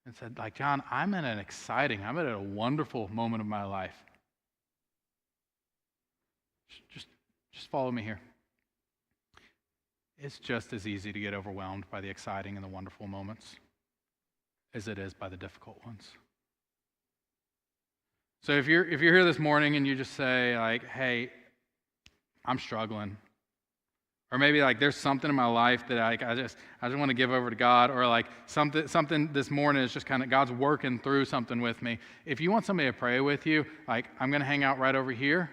and said, like, John, I'm at a wonderful moment of my life. Just follow me here. It's just as easy to get overwhelmed by the exciting and the wonderful moments as it is by the difficult ones. So if you're here this morning and you just say, like, hey, I'm struggling, or maybe like there's something in my life that I just want to give over to God, or like something this morning is just kind of God's working through something with me. If you want somebody to pray with you, like I'm going to hang out right over here.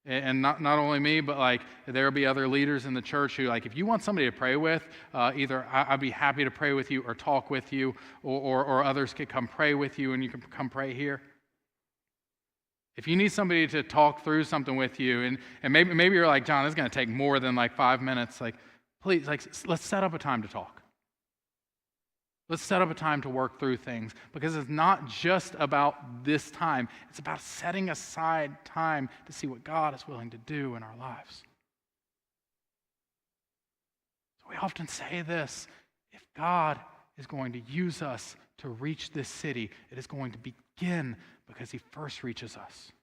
And not only me, but like there'll be other leaders in the church who, like, if you want somebody to pray with, either I'd be happy to pray with you or talk with you, or others could come pray with you and you can come pray here. If you need somebody to talk through something with you, and maybe you're like, John, this is going to take more than like 5 minutes, like, please, like, let's set up a time to talk. Let's set up a time to work through things, because it's not just about this time. It's about setting aside time to see what God is willing to do in our lives. So we often say this: if God is going to use us to reach this city, it is going to begin because he first reaches us.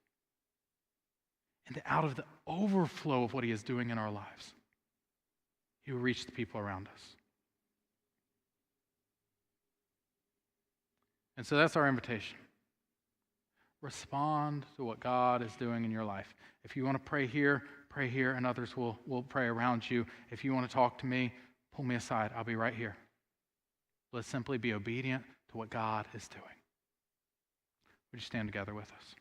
And out of the overflow of what he is doing in our lives, he will reach the people around us. And so that's our invitation. Respond to what God is doing in your life. If you want to pray here, and others will pray around you. If you want to talk to me, pull me aside. I'll be right here. Let's simply be obedient to what God is doing. Would you stand together with us?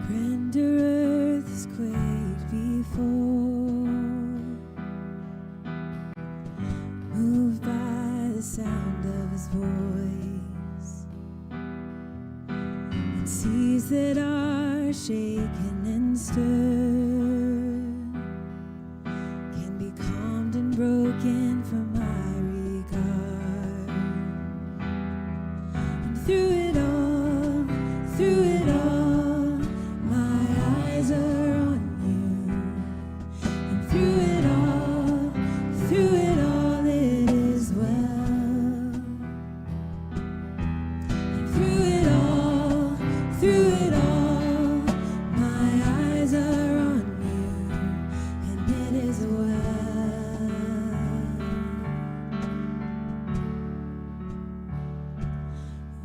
Render earth is quaked before, moved by the sound of his voice, and seas that are shaken and stirred can be calmed and broken for my regard. And through it all,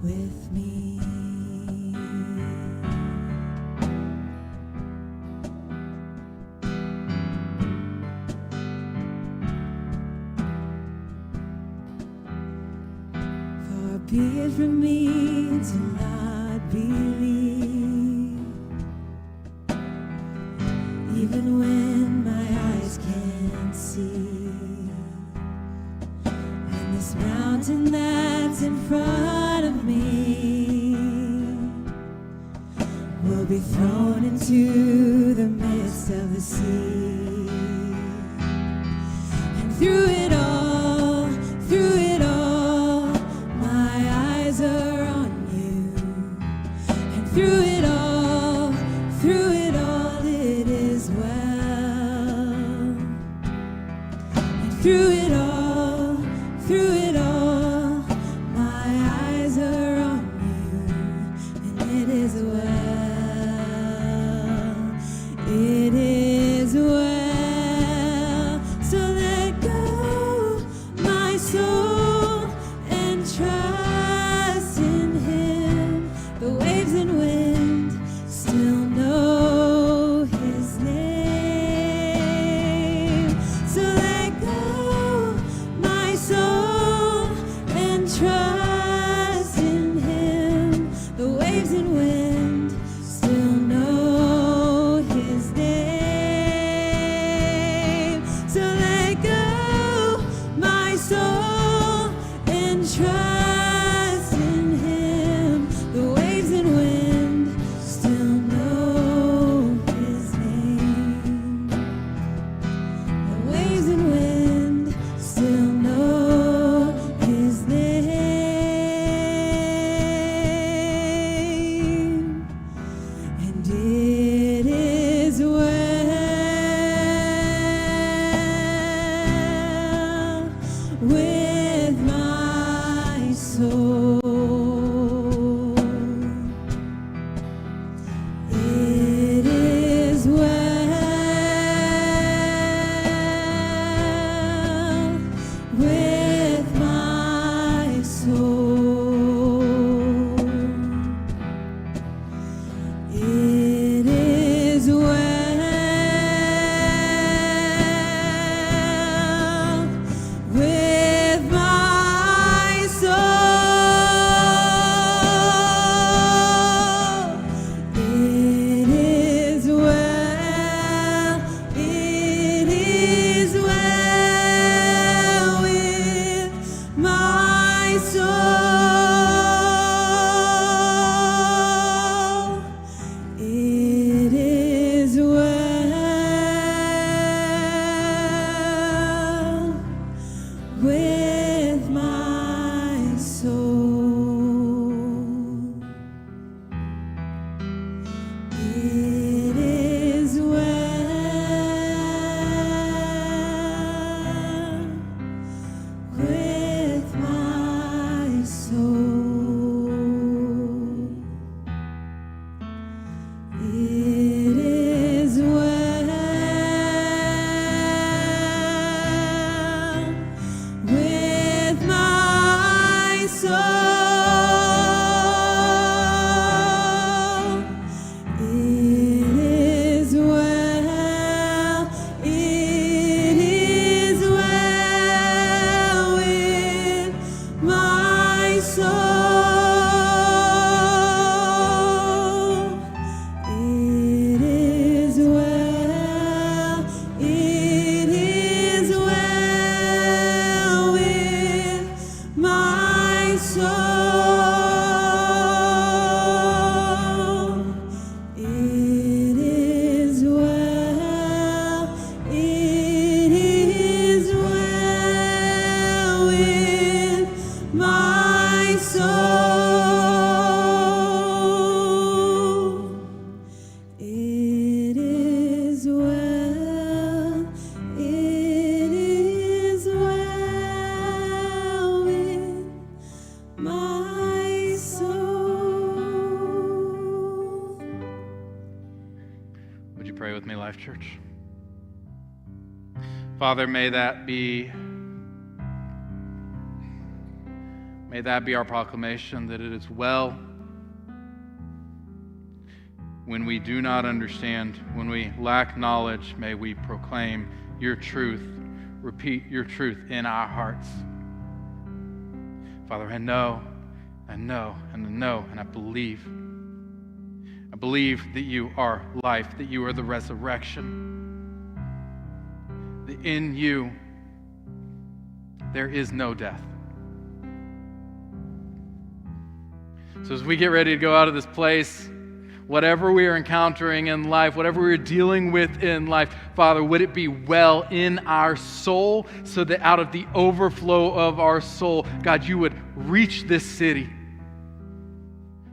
with me. Far be it from me to not believe, even when my eyes can't see, and this mountain that's in front of me will be thrown into the midst of the sea. And through it all, my eyes are on you. And through it all, it is well. And through it all, my eyes are on you, and it is well. It is well. So let go, my soul, and trust in trust in Him. The waves and wind still know His name. So let go, my soul, and trust in Him. The waves and wind still know His name. The waves and wind still know His name. And it is well with my soul. It is well with my soul. It is well with my soul. It is well. It is well with my soul. It is well with my soul. It is well with my soul. It is well with my soul. It is well. It is well with my soul. It is well. It is well with my soul. It is well. It is well with my soul. It is well. It is well with my soul. Would you pray with me, Life Church? Father, may that be our proclamation that it is well when we do not understand, when we lack knowledge. May we proclaim your truth, repeat your truth in our hearts. Father, I know, and I believe. I believe that you are life, that you are the resurrection, that in you there is no death. So as we get ready to go out of this place, whatever we are encountering in life, whatever we're dealing with in life, Father, would it be well in our soul, so that out of the overflow of our soul, God, you would reach this city.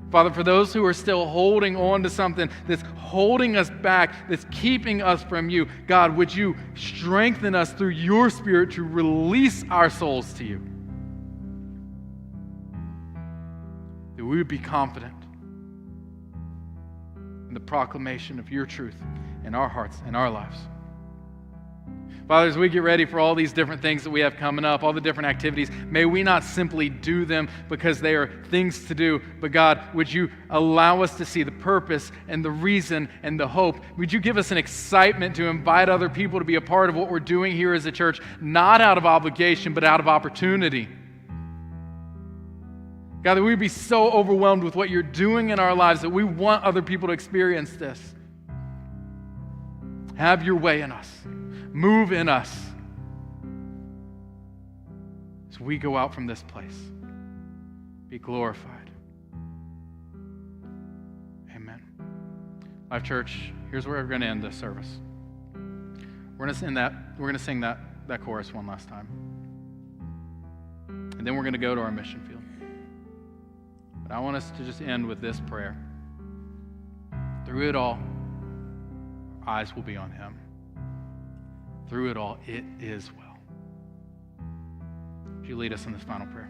Father, for those who are still holding on to something that's holding us back, that's keeping us from you, God, would you strengthen us through your Spirit to release our souls to you? That we would be confident in the proclamation of your truth in our hearts and our lives. Father, as we get ready for all these different things that we have coming up, all the different activities, may we not simply do them because they are things to do, but God, would you allow us to see the purpose and the reason and the hope? Would you give us an excitement to invite other people to be a part of what we're doing here as a church, not out of obligation, but out of opportunity? God, that we would be so overwhelmed with what you're doing in our lives that we want other people to experience this. Have your way in us. Move in us as we go out from this place. Be glorified. Amen. Life Church, here's where we're going to end this service. We're going to sing that chorus one last time. And then we're going to go to our mission field. But I want us to just end with this prayer. Through it all, our eyes will be on him. Through it all, it is well. Would you lead us in this final prayer?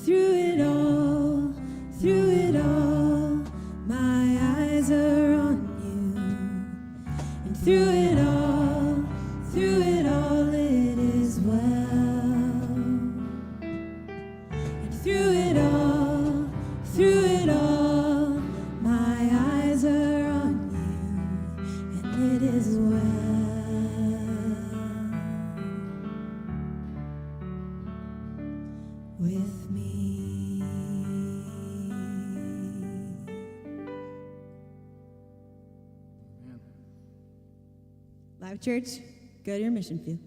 Through it all, my eyes are on you. And through it all, it is well. And through it all, my eyes are on you, and it is well with me. Live Church, go to your mission field.